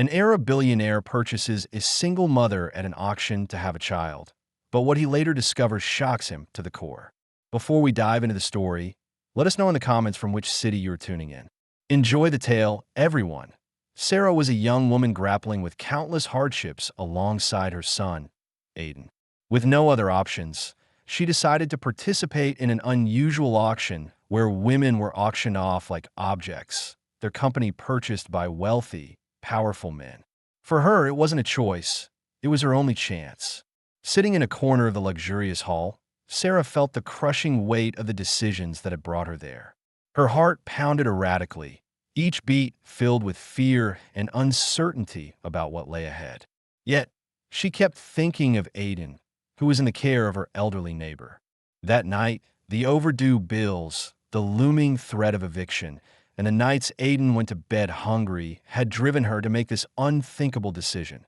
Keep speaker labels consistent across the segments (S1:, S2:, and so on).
S1: An Arab billionaire purchases a single mother at an auction to have a child, but what he later discovers shocks him to the core. Before we dive into the story, let us know in the comments from which city you're tuning in. Enjoy the tale, everyone. Sarah was a young woman grappling with countless hardships alongside her son, Aiden. With no other options, she decided to participate in an unusual auction where women were auctioned off like objects, their company purchased by wealthy, powerful men. For her, it wasn't a choice. It was her only chance. Sitting in a corner of the luxurious hall, Sarah felt the crushing weight of the decisions that had brought her there. Her heart pounded erratically, each beat filled with fear and uncertainty about what lay ahead. Yet, she kept thinking of Aiden, who was in the care of her elderly neighbor. That night, the overdue bills, the looming threat of eviction, and the nights Aiden went to bed hungry had driven her to make this unthinkable decision.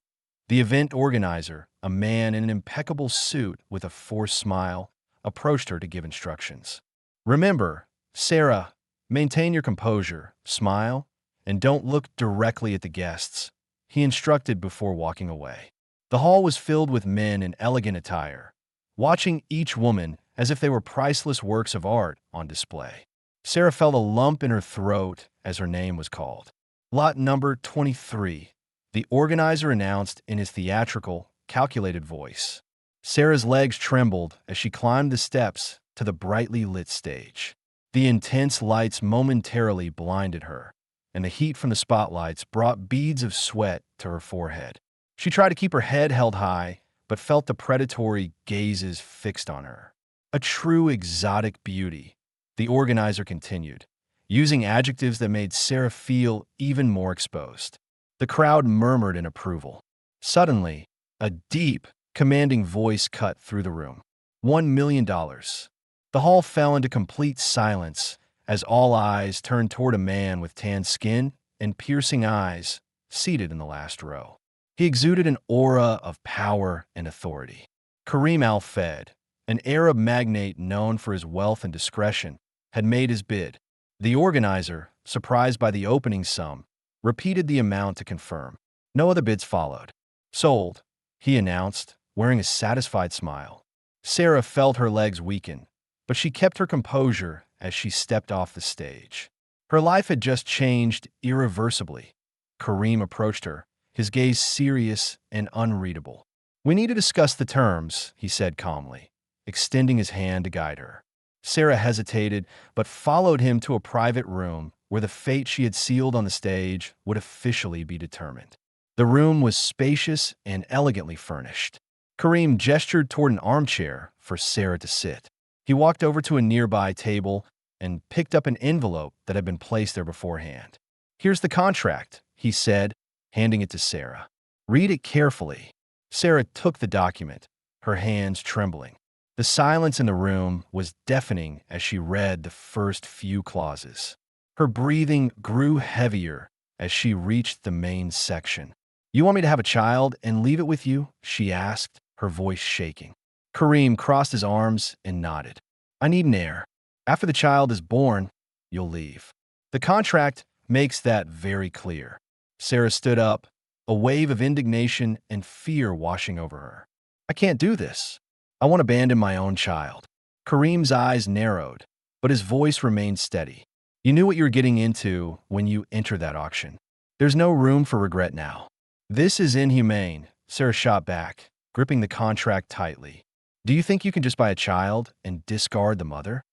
S1: The event organizer, a man in an impeccable suit with a forced smile, approached her to give instructions. "Remember, Sarah, maintain your composure, smile, and don't look directly at the guests," he instructed before walking away. The hall was filled with men in elegant attire, watching each woman as if they were priceless works of art on display. Sarah felt a lump in her throat as her name was called. "Lot number 23, the organizer announced in his theatrical, calculated voice. Sarah's legs trembled as she climbed the steps to the brightly lit stage. The intense lights momentarily blinded her, and the heat from the spotlights brought beads of sweat to her forehead. She tried to keep her head held high, but felt the predatory gazes fixed on her. "A true exotic beauty," the organizer continued, using adjectives that made Sarah feel even more exposed. The crowd murmured in approval. Suddenly, a deep, commanding voice cut through the room. $1 million. The hall fell into complete silence as all eyes turned toward a man with tan skin and piercing eyes, seated in the last row. He exuded an aura of power and authority. Kareem Al-Fed, an Arab magnate known for his wealth and discretion, had made his bid. The organizer, surprised by the opening sum, repeated the amount to confirm. No other bids followed. "Sold," he announced, wearing a satisfied smile. Sarah felt her legs weaken, but she kept her composure as she stepped off the stage. Her life had just changed irreversibly. Kareem approached her, his gaze serious and unreadable. "We need to discuss the terms," he said calmly, extending his hand to guide her. Sarah hesitated, but followed him to a private room where the fate she had sealed on the stage would officially be determined. The room was spacious and elegantly furnished. Kareem gestured toward an armchair for Sarah to sit. He walked over to a nearby table and picked up an envelope that had been placed there beforehand. "Here's the contract," he said, handing it to Sarah. "Read it carefully." Sarah took the document, her hands trembling. The silence in the room was deafening as she read the first few clauses. Her breathing grew heavier as she reached the main section. "You want me to have a child and leave it with you?" she asked, her voice shaking. Kareem crossed his arms and nodded. "I need an heir. After the child is born, you'll leave. The contract makes that very clear." Sarah stood up, a wave of indignation and fear washing over her. "I can't do this. I won't abandon my own child." Kareem's eyes narrowed, but his voice remained steady. "You knew what you were getting into when you entered that auction. There's no room for regret now." "This is inhumane," Sarah shot back, gripping the contract tightly. "Do you think you can just buy a child and discard the mother?"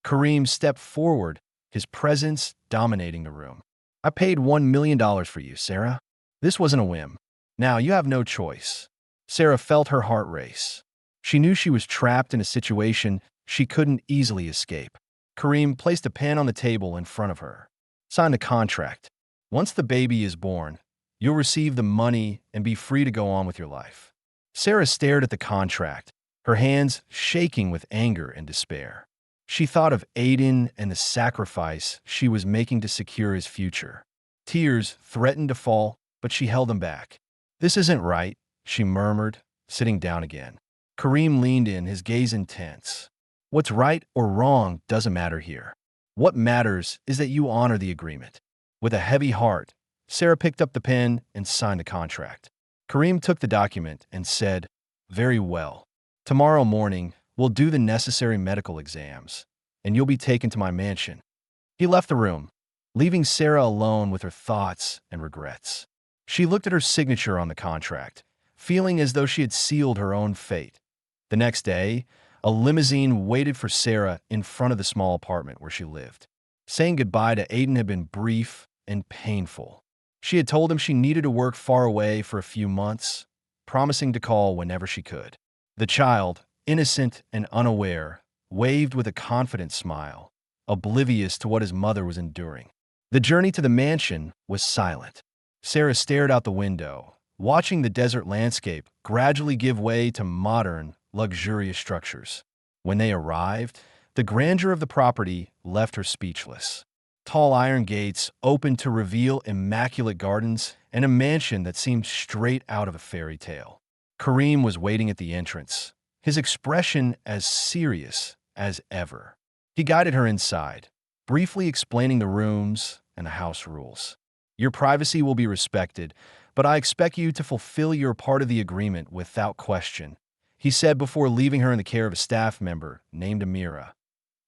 S1: Kareem stepped forward, his presence dominating the room. "I paid $1 million for you, Sarah. This wasn't a whim. Now you have no choice." Sarah felt her heart race. She knew she was trapped in a situation she couldn't easily escape. Kareem placed a pen on the table in front of her. "Sign the contract. Once the baby is born, you'll receive the money and be free to go on with your life." Sarah stared at the contract, her hands shaking with anger and despair. She thought of Aiden and the sacrifice she was making to secure his future. Tears threatened to fall, but she held them back. "This isn't right," she murmured, sitting down again. Kareem leaned in, his gaze intense. "What's right or wrong doesn't matter here. What matters is that you honor the agreement." With a heavy heart, Sarah picked up the pen and signed the contract. Kareem took the document and said, "Very well. Tomorrow morning, we'll do the necessary medical exams, and you'll be taken to my mansion." He left the room, leaving Sarah alone with her thoughts and regrets. She looked at her signature on the contract, feeling as though she had sealed her own fate. The next day, a limousine waited for Sarah in front of the small apartment where she lived. Saying goodbye to Aiden had been brief and painful. She had told him she needed to work far away for a few months, promising to call whenever she could. The child, innocent and unaware, waved with a confident smile, oblivious to what his mother was enduring. The journey to the mansion was silent. Sarah stared out the window, watching the desert landscape gradually give way to modern, luxurious structures. When they arrived, the grandeur of the property left her speechless. Tall iron gates opened to reveal immaculate gardens and a mansion that seemed straight out of a fairy tale. Kareem was waiting at the entrance, his expression as serious as ever. He guided her inside, briefly explaining the rooms and the house rules. "Your privacy will be respected, but I expect you to fulfill your part of the agreement without question," he said before leaving her in the care of a staff member named Amira.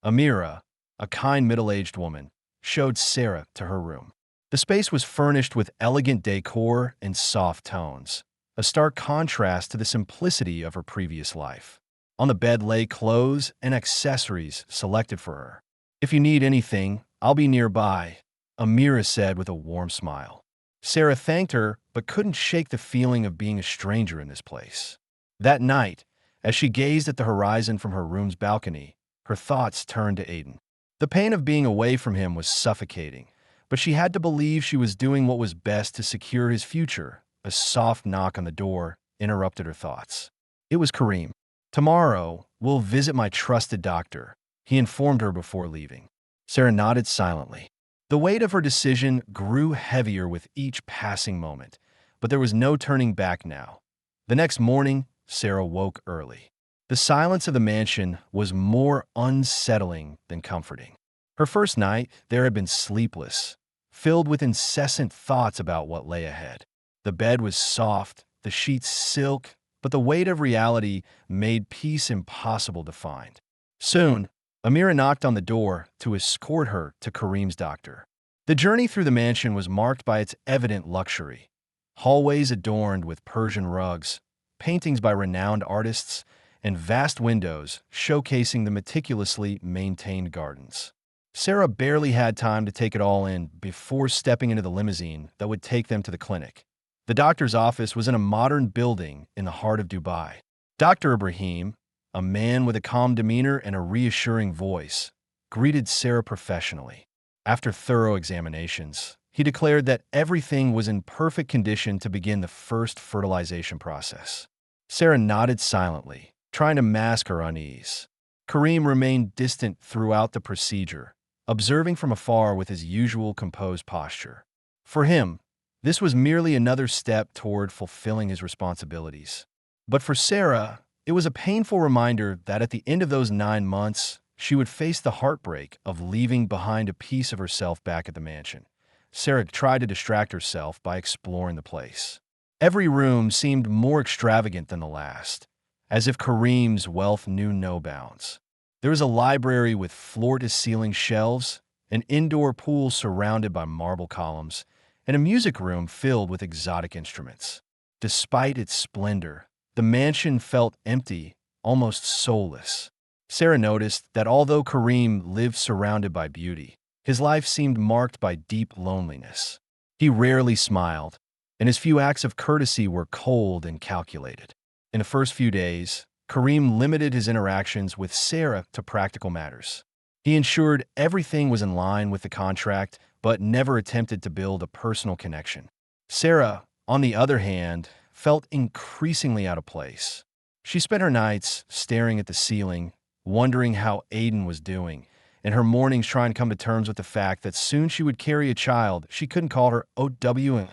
S1: Amira, a kind middle-aged woman, showed Sarah to her room. The space was furnished with elegant decor and soft tones, a stark contrast to the simplicity of her previous life. On the bed lay clothes and accessories selected for her. "If you need anything, I'll be nearby," Amira said with a warm smile. Sarah thanked her but couldn't shake the feeling of being a stranger in this place. That night, as she gazed at the horizon from her room's balcony, her thoughts turned to Aiden. The pain of being away from him was suffocating, but she had to believe she was doing what was best to secure his future. A soft knock on the door interrupted her thoughts. It was Kareem. "Tomorrow, we'll visit my trusted doctor," he informed her before leaving. Sarah nodded silently. The weight of her decision grew heavier with each passing moment, but there was no turning back now. The next morning, Sarah woke early. The silence of the mansion was more unsettling than comforting. Her first night there had been sleepless, filled with incessant thoughts about what lay ahead. The bed was soft, the sheets silk, but the weight of reality made peace impossible to find. Soon, Amira knocked on the door to escort her to Kareem's doctor. The journey through the mansion was marked by its evident luxury. Hallways adorned with Persian rugs, paintings by renowned artists, and vast windows showcasing the meticulously maintained gardens. Sarah barely had time to take it all in before stepping into the limousine that would take them to the clinic. The doctor's office was in a modern building in the heart of Dubai. Dr. Ibrahim, a man with a calm demeanor and a reassuring voice, greeted Sarah professionally. After thorough examinations, he declared that everything was in perfect condition to begin the first fertilization process. Sarah nodded silently, trying to mask her unease. Kareem remained distant throughout the procedure, observing from afar with his usual composed posture. For him, this was merely another step toward fulfilling his responsibilities. But for Sarah, it was a painful reminder that at the end of those 9 months, she would face the heartbreak of leaving behind a piece of herself back at the mansion. Sarah tried to distract herself by exploring the place. Every room seemed more extravagant than the last, as if Kareem's wealth knew no bounds. There was a library with floor-to-ceiling shelves, an indoor pool surrounded by marble columns, and a music room filled with exotic instruments. Despite its splendor, the mansion felt empty, almost soulless. Sarah noticed that although Kareem lived surrounded by beauty, his life seemed marked by deep loneliness. He rarely smiled, and his few acts of courtesy were cold and calculated. In the first few days, Kareem limited his interactions with Sarah to practical matters. He ensured everything was in line with the contract, but never attempted to build a personal connection. Sarah, on the other hand, felt increasingly out of place. She spent her nights staring at the ceiling, wondering how Aiden was doing, and her mornings trying to come to terms with the fact that soon she would carry a child she couldn't call her OWIN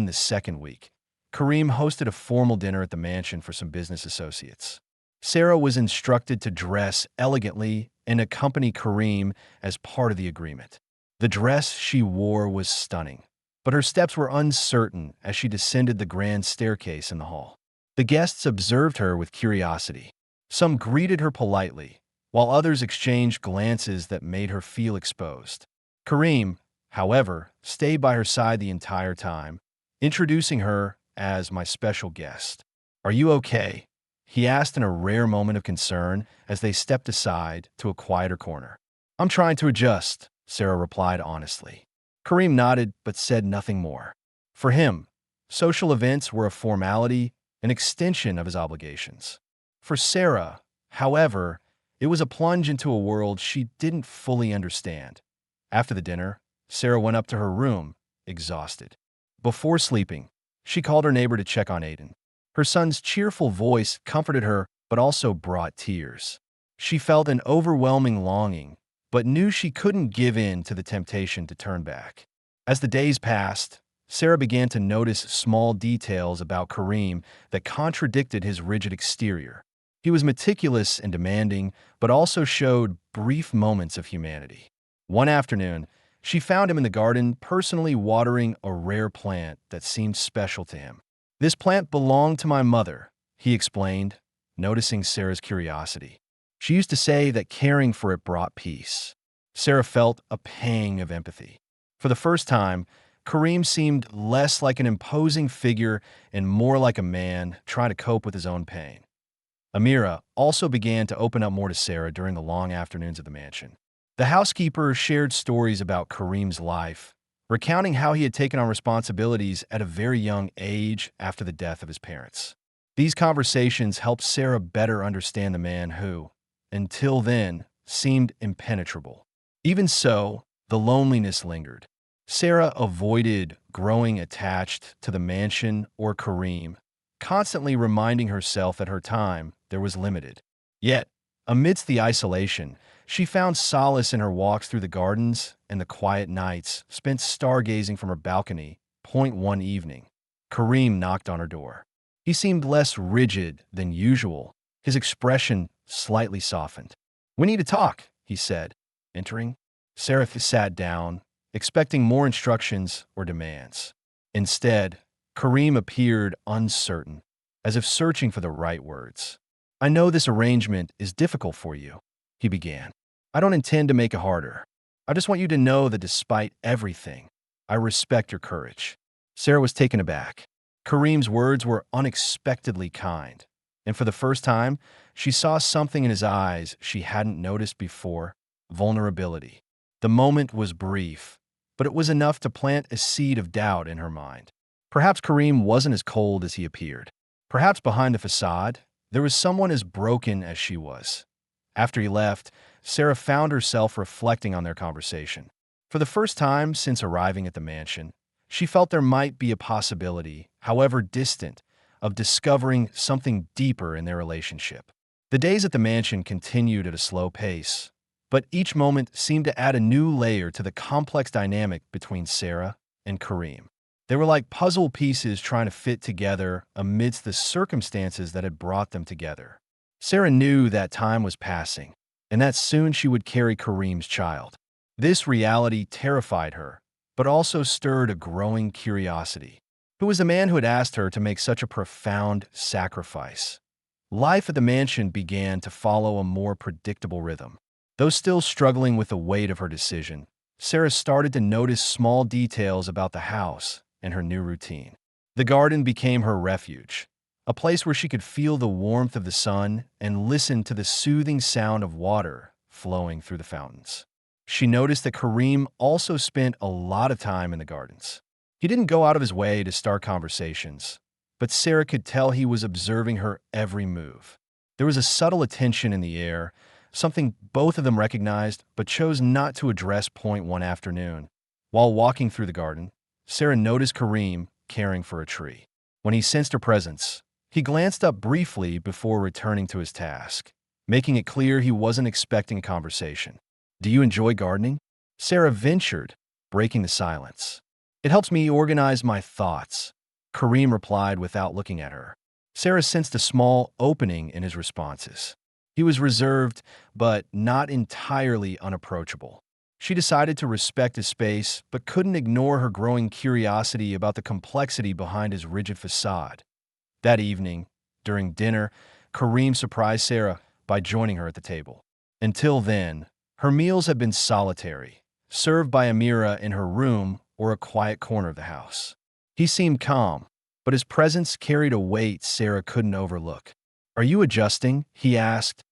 S1: the second week. Kareem hosted a formal dinner at the mansion for some business associates. Sarah was instructed to dress elegantly and accompany Kareem as part of the agreement. The dress she wore was stunning. but her steps were uncertain as she descended the grand staircase in the hall. The guests observed her with curiosity. Some greeted her politely, while others exchanged glances that made her feel exposed. Kareem, however, stayed by her side the entire time, introducing her as my special guest. "Are you okay?" he asked in a rare moment of concern as they stepped aside to a quieter corner. "I'm trying to adjust," Sarah replied honestly. Kareem nodded but said nothing more. For him, social events were a formality, an extension of his obligations. For Sarah, however, it was a plunge into a world she didn't fully understand. After the dinner, Sarah went up to her room, exhausted. Before sleeping, she called her neighbor to check on Aiden. Her son's cheerful voice comforted her but also brought tears. She felt an overwhelming longing, but knew she couldn't give in to the temptation to turn back. As the days passed, Sarah began to notice small details about Kareem that contradicted his rigid exterior. He was meticulous and demanding, but also showed brief moments of humanity. One afternoon, she found him in the garden personally watering a rare plant that seemed special to him. "This plant belonged to my mother," he explained, noticing Sarah's curiosity. She used to say that caring for it brought peace. Sarah felt a pang of empathy. For the first time, Kareem seemed less like an imposing figure and more like a man trying to cope with his own pain. Amira also began to open up more to Sarah during the long afternoons of the mansion. The housekeeper shared stories about Kareem's life, recounting how he had taken on responsibilities at a very young age after the death of his parents. These conversations helped Sarah better understand the man who, until then, seemed impenetrable. Even so, the loneliness lingered. Sarah avoided growing attached to the mansion or Kareem, constantly reminding herself that her time there was limited. Yet, amidst the isolation, she found solace in her walks through the gardens and the quiet nights spent stargazing from her balcony. One evening, Kareem knocked on her door. He seemed less rigid than usual, his expression slightly softened. "We need to talk," he said, entering. Sarah sat down, expecting more instructions or demands. Instead, Kareem appeared uncertain, as if searching for the right words. "I know this arrangement is difficult for you," he began. "I don't intend to make it harder. I just want you to know that despite everything, I respect your courage." Sarah was taken aback. Kareem's words were unexpectedly kind, and for the first time, she saw something in his eyes she hadn't noticed before: vulnerability. The moment was brief, but it was enough to plant a seed of doubt in her mind. Perhaps Kareem wasn't as cold as he appeared. Perhaps behind the facade, there was someone as broken as she was. After he left, Sarah found herself reflecting on their conversation. For the first time since arriving at the mansion, she felt there might be a possibility, however distant, of discovering something deeper in their relationship. The days at the mansion continued at a slow pace, but each moment seemed to add a new layer to the complex dynamic between Sarah and Kareem. They were like puzzle pieces trying to fit together amidst the circumstances that had brought them together. Sarah knew that time was passing, and that soon she would carry Kareem's child. This reality terrified her, but also stirred a growing curiosity. Who was the man who had asked her to make such a profound sacrifice? Life at the mansion began to follow a more predictable rhythm. Though still struggling with the weight of her decision, Sarah started to notice small details about the house and her new routine. The garden became her refuge, a place where she could feel the warmth of the sun and listen to the soothing sound of water flowing through the fountains. She noticed that Kareem also spent a lot of time in the gardens. He didn't go out of his way to start conversations, but Sarah could tell he was observing her every move. There was a subtle attention in the air, something both of them recognized but chose not to address. One afternoon, while walking through the garden, Sarah noticed Kareem caring for a tree. When he sensed her presence, he glanced up briefly before returning to his task, making it clear he wasn't expecting a conversation. "Do you enjoy gardening?" Sarah ventured, breaking the silence. "It helps me organize my thoughts," Kareem replied without looking at her. Sarah sensed a small opening in his responses. He was reserved, but not entirely unapproachable. She decided to respect his space, but couldn't ignore her growing curiosity about the complexity behind his rigid facade. That evening, during dinner, Kareem surprised Sarah by joining her at the table. Until then, her meals had been solitary, served by Amira in her room or a quiet corner of the house. He seemed calm, but his presence carried a weight Sarah couldn't overlook. "Are you adjusting?" he asked,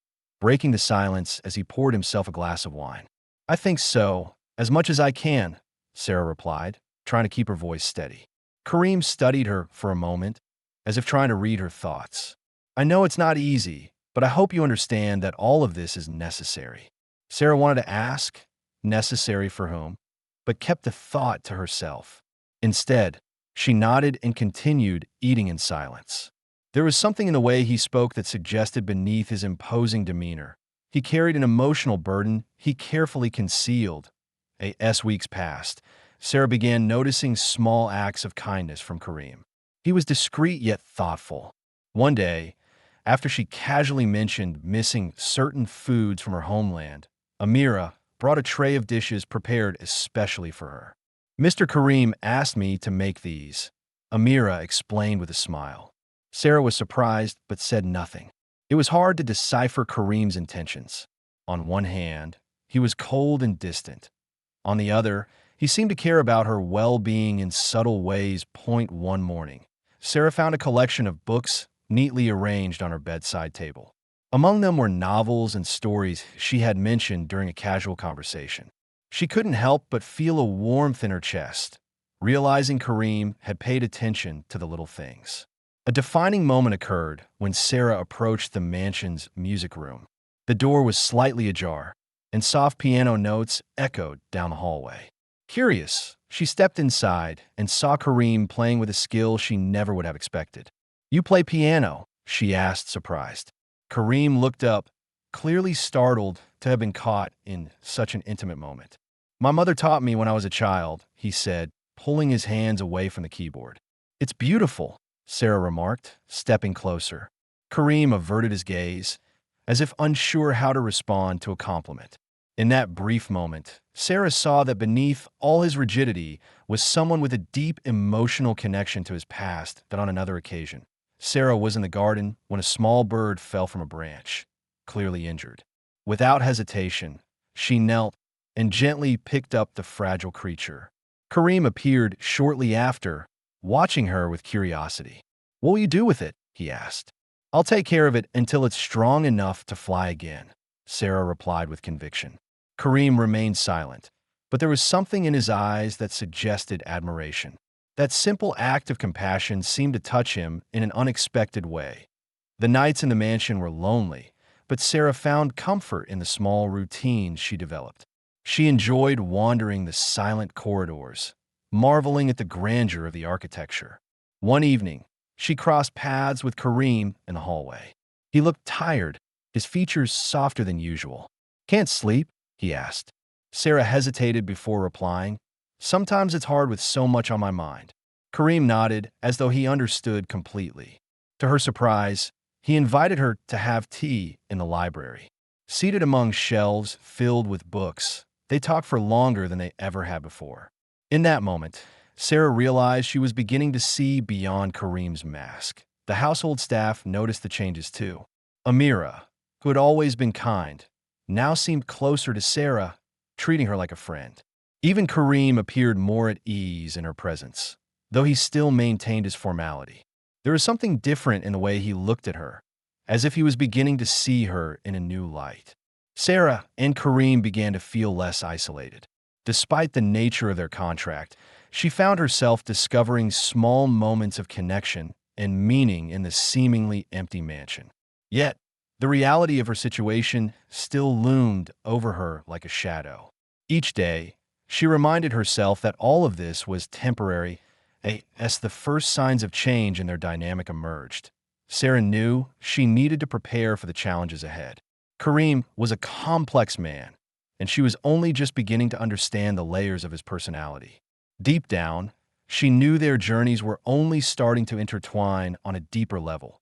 S1: breaking the silence as he poured himself a glass of wine. "I think so, as much as I can," Sarah replied, trying to keep her voice steady. Kareem studied her for a moment, as if trying to read her thoughts. "I know it's not easy, but I hope you understand that all of this is necessary." Sarah wanted to ask, necessary for whom, but kept the thought to herself. Instead, she nodded and continued eating in silence. There was something in the way he spoke that suggested beneath his imposing demeanor, he carried an emotional burden he carefully concealed. As weeks passed, Sarah began noticing small acts of kindness from Kareem. He was discreet yet thoughtful. One day, after she casually mentioned missing certain foods from her homeland, Amira brought a tray of dishes prepared especially for her. "Mr. Kareem asked me to make these," Amira explained with a smile. Sarah was surprised but said nothing. It was hard to decipher Kareem's intentions. On one hand, he was cold and distant. On the other, he seemed to care about her well-being in subtle ways. One morning, Sarah found a collection of books neatly arranged on her bedside table. Among them were novels and stories she had mentioned during a casual conversation. She couldn't help but feel a warmth in her chest, realizing Kareem had paid attention to the little things. A defining moment occurred when Sarah approached the mansion's music room. The door was slightly ajar, and soft piano notes echoed down the hallway. Curious, she stepped inside and saw Kareem playing with a skill she never would have expected. "You play piano?" she asked, surprised. Kareem looked up, clearly startled to have been caught in such an intimate moment. "My mother taught me when I was a child," he said, pulling his hands away from the keyboard. "It's beautiful," Sarah remarked, stepping closer. Kareem averted his gaze, as if unsure how to respond to a compliment. In that brief moment, Sarah saw that beneath all his rigidity was someone with a deep emotional connection to his past. That on another occasion, Sarah was in the garden when a small bird fell from a branch, clearly injured. Without hesitation, she knelt and gently picked up the fragile creature. Kareem appeared shortly after, watching her with curiosity. "What will you do with it?" he asked. "I'll take care of it until it's strong enough to fly again," Sarah replied with conviction. Kareem remained silent, but there was something in his eyes that suggested admiration. That simple act of compassion seemed to touch him in an unexpected way. The nights in the mansion were lonely, but Sarah found comfort in the small routines she developed. She enjoyed wandering the silent corridors, marveling at the grandeur of the architecture. One evening, she crossed paths with Kareem in the hallway. He looked tired, his features softer than usual. "Can't sleep?" he asked. Sarah hesitated before replying. "Sometimes it's hard with so much on my mind." Kareem nodded as though he understood completely. To her surprise, he invited her to have tea in the library. Seated among shelves filled with books, they talked for longer than they ever had before. In that moment, Sarah realized she was beginning to see beyond Kareem's mask. The household staff noticed the changes too. Amira, who had always been kind, now seemed closer to Sarah, treating her like a friend. Even Kareem appeared more at ease in her presence, though he still maintained his formality. There was something different in the way he looked at her, as if he was beginning to see her in a new light. Sarah and Kareem began to feel less isolated. Despite the nature of their contract, she found herself discovering small moments of connection and meaning in the seemingly empty mansion. Yet, the reality of her situation still loomed over her like a shadow. Each day, she reminded herself that all of this was temporary, as the first signs of change in their dynamic emerged. Sarah knew she needed to prepare for the challenges ahead. Kareem was a complex man, and she was only just beginning to understand the layers of his personality. Deep down, she knew their journeys were only starting to intertwine on a deeper level.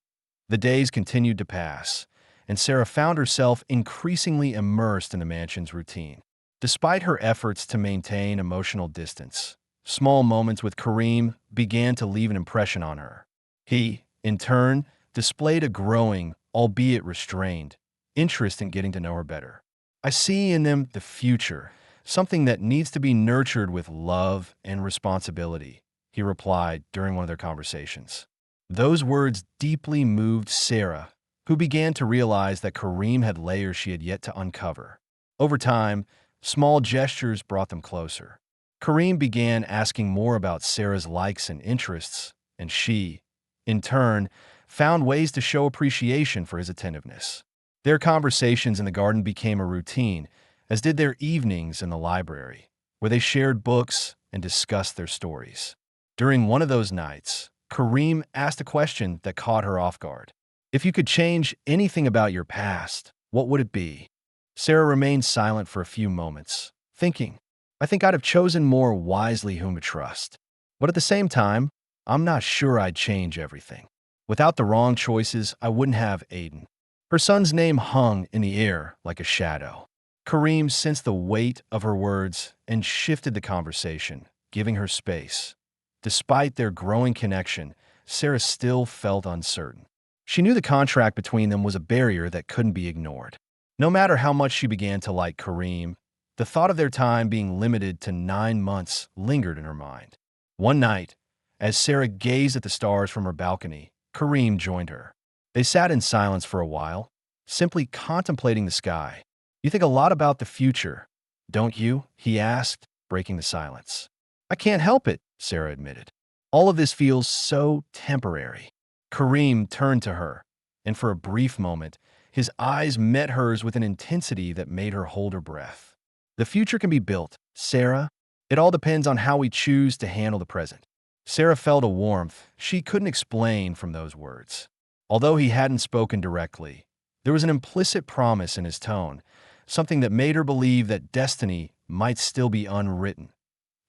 S1: The days continued to pass, and Sarah found herself increasingly immersed in the mansion's routine. Despite her efforts to maintain emotional distance, small moments with Kareem began to leave an impression on her. He, in turn, displayed a growing, albeit restrained, interest in getting to know her better. I see in them the future, something that needs to be nurtured with love and responsibility, he replied during one of their conversations. Those words deeply moved Sarah, who began to realize that Kareem had layers she had yet to uncover. Over time, small gestures brought them closer. Kareem began asking more about Sarah's likes and interests, and she, in turn, found ways to show appreciation for his attentiveness. Their conversations in the garden became a routine, as did their evenings in the library, where they shared books and discussed their stories. During one of those nights, Kareem asked a question that caught her off guard. If you could change anything about your past, what would it be? Sarah remained silent for a few moments, thinking, I think I'd have chosen more wisely whom to trust. But at the same time, I'm not sure I'd change everything. Without the wrong choices, I wouldn't have Aiden. Her son's name hung in the air like a shadow. Kareem sensed the weight of her words and shifted the conversation, giving her space. Despite their growing connection, Sarah still felt uncertain. She knew the contract between them was a barrier that couldn't be ignored. No matter how much she began to like Kareem, the thought of their time being limited to 9 months lingered in her mind. One night, as Sarah gazed at the stars from her balcony, Kareem joined her. They sat in silence for a while, simply contemplating the sky. You think a lot about the future, don't you? He asked, breaking the silence. I can't help it, Sarah admitted. All of this feels so temporary. Kareem turned to her, and for a brief moment, his eyes met hers with an intensity that made her hold her breath. The future can be built, Sarah. It all depends on how we choose to handle the present. Sarah felt a warmth she couldn't explain from those words. Although he hadn't spoken directly, there was an implicit promise in his tone, something that made her believe that destiny might still be unwritten.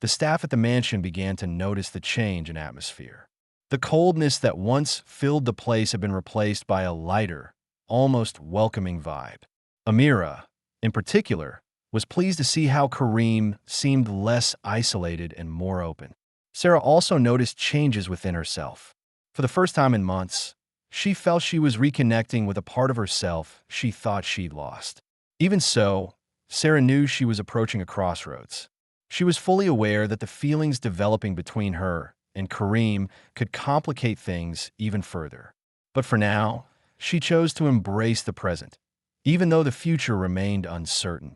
S1: The staff at the mansion began to notice the change in atmosphere. The coldness that once filled the place had been replaced by a lighter, almost welcoming vibe. Amira, in particular, was pleased to see how Kareem seemed less isolated and more open. Sarah also noticed changes within herself. For the first time in months, she felt she was reconnecting with a part of herself she thought she'd lost. Even so, Sarah knew she was approaching a crossroads. She was fully aware that the feelings developing between her and Kareem could complicate things even further. But for now, she chose to embrace the present, even though the future remained uncertain.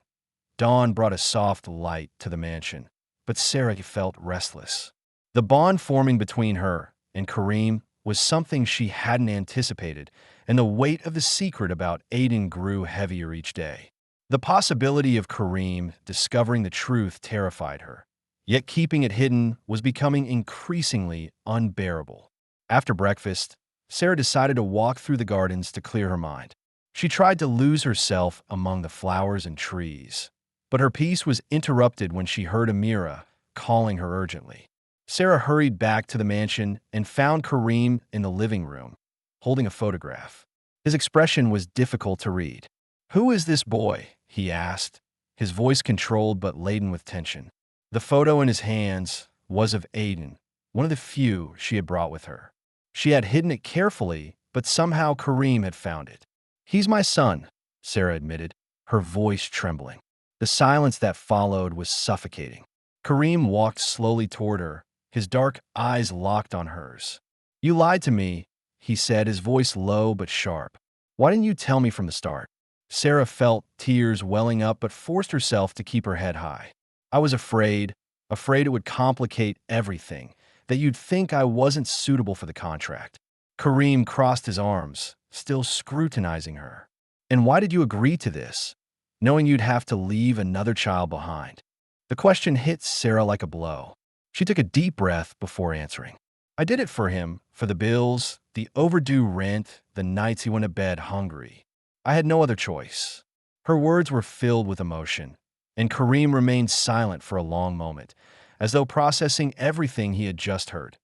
S1: Dawn brought a soft light to the mansion, but Sarah felt restless. The bond forming between her and Kareem was something she hadn't anticipated, and the weight of the secret about Aiden grew heavier each day. The possibility of Kareem discovering the truth terrified her, yet keeping it hidden was becoming increasingly unbearable. After breakfast, Sarah decided to walk through the gardens to clear her mind. She tried to lose herself among the flowers and trees, but her peace was interrupted when she heard Amira calling her urgently. Sarah hurried back to the mansion and found Kareem in the living room, holding a photograph. His expression was difficult to read. "Who is this boy?" he asked, his voice controlled but laden with tension. The photo in his hands was of Aiden, one of the few she had brought with her. She had hidden it carefully, but somehow Kareem had found it. "He's my son," Sarah admitted, her voice trembling. The silence that followed was suffocating. Kareem walked slowly toward her, his dark eyes locked on hers. "You lied to me," he said, his voice low but sharp. "Why didn't you tell me from the start?" Sarah felt tears welling up but forced herself to keep her head high. "I was afraid it would complicate everything, that you'd think I wasn't suitable for the contract." Kareem crossed his arms, still scrutinizing her. "And why did you agree to this, knowing you'd have to leave another child behind?" The question hit Sarah like a blow. She took a deep breath before answering. "I did it for him, for the bills, the overdue rent, the nights he went to bed hungry. I had no other choice." Her words were filled with emotion, and Kareem remained silent for a long moment, as though processing everything he had just heard.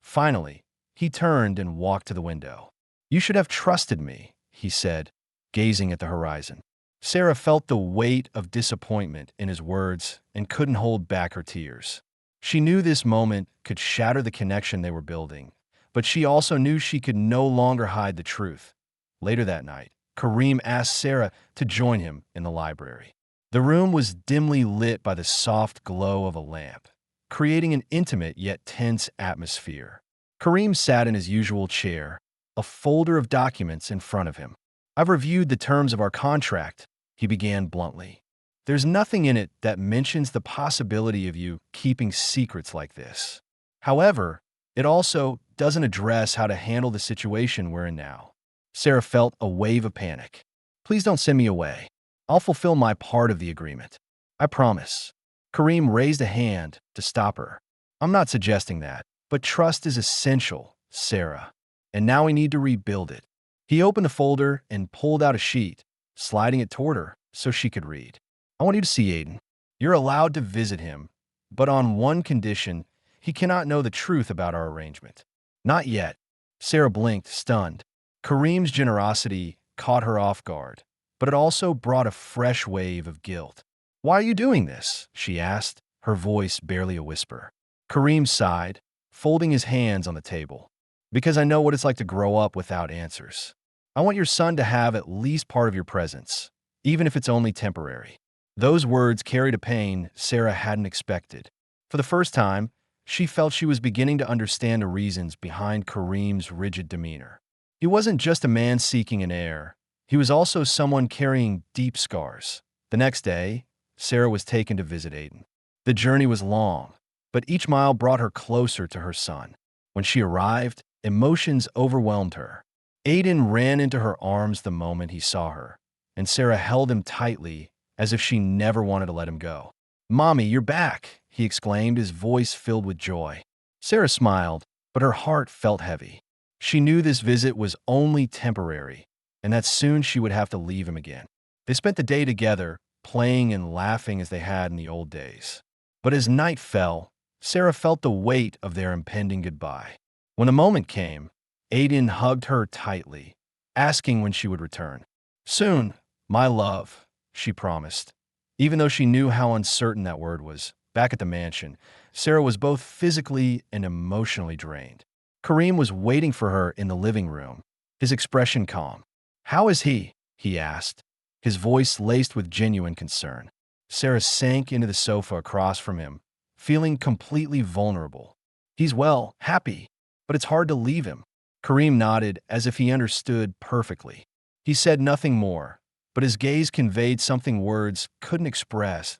S1: Finally, he turned and walked to the window. "You should have trusted me," he said, gazing at the horizon. Sarah felt the weight of disappointment in his words and couldn't hold back her tears. She knew this moment could shatter the connection they were building, but she also knew she could no longer hide the truth. Later that night, Kareem asked Sarah to join him in the library. The room was dimly lit by the soft glow of a lamp, creating an intimate yet tense atmosphere. Kareem sat in his usual chair, a folder of documents in front of him. "I've reviewed the terms of our contract," he began bluntly. "There's nothing in it that mentions the possibility of you keeping secrets like this. However, it also doesn't address how to handle the situation we're in now." Sarah felt a wave of panic. "Please don't send me away. I'll fulfill my part of the agreement. I promise." Kareem raised a hand to stop her. "I'm not suggesting that, but trust is essential, Sarah. And now we need to rebuild it." He opened the folder and pulled out a sheet, sliding it toward her so she could read. "I want you to see Aiden. You're allowed to visit him, but on one condition: he cannot know the truth about our arrangement." "Not yet." Sarah blinked, stunned. Kareem's generosity caught her off guard, but it also brought a fresh wave of guilt. "Why are you doing this?" she asked, her voice barely a whisper. Kareem sighed, folding his hands on the table. "Because I know what it's like to grow up without answers. I want your son to have at least part of your presence, even if it's only temporary." Those words carried a pain Sarah hadn't expected. For the first time, she felt she was beginning to understand the reasons behind Kareem's rigid demeanor. He wasn't just a man seeking an heir. He was also someone carrying deep scars. The next day, Sarah was taken to visit Aiden. The journey was long, but each mile brought her closer to her son. When she arrived, emotions overwhelmed her. Aiden ran into her arms the moment he saw her, and Sarah held him tightly as if she never wanted to let him go. "Mommy, you're back!" he exclaimed, his voice filled with joy. Sarah smiled, but her heart felt heavy. She knew this visit was only temporary, and that soon she would have to leave him again. They spent the day together, playing and laughing as they had in the old days. But as night fell, Sarah felt the weight of their impending goodbye. When the moment came, Aiden hugged her tightly, asking when she would return. "Soon, my love," she promised. Even though she knew how uncertain that word was, back at the mansion, Sarah was both physically and emotionally drained. Kareem was waiting for her in the living room, his expression calm. "How is he?" he asked, his voice laced with genuine concern. Sarah sank into the sofa across from him, feeling completely vulnerable. "He's well, happy, but it's hard to leave him." Kareem nodded as if he understood perfectly. He said nothing more, but his gaze conveyed something words couldn't express.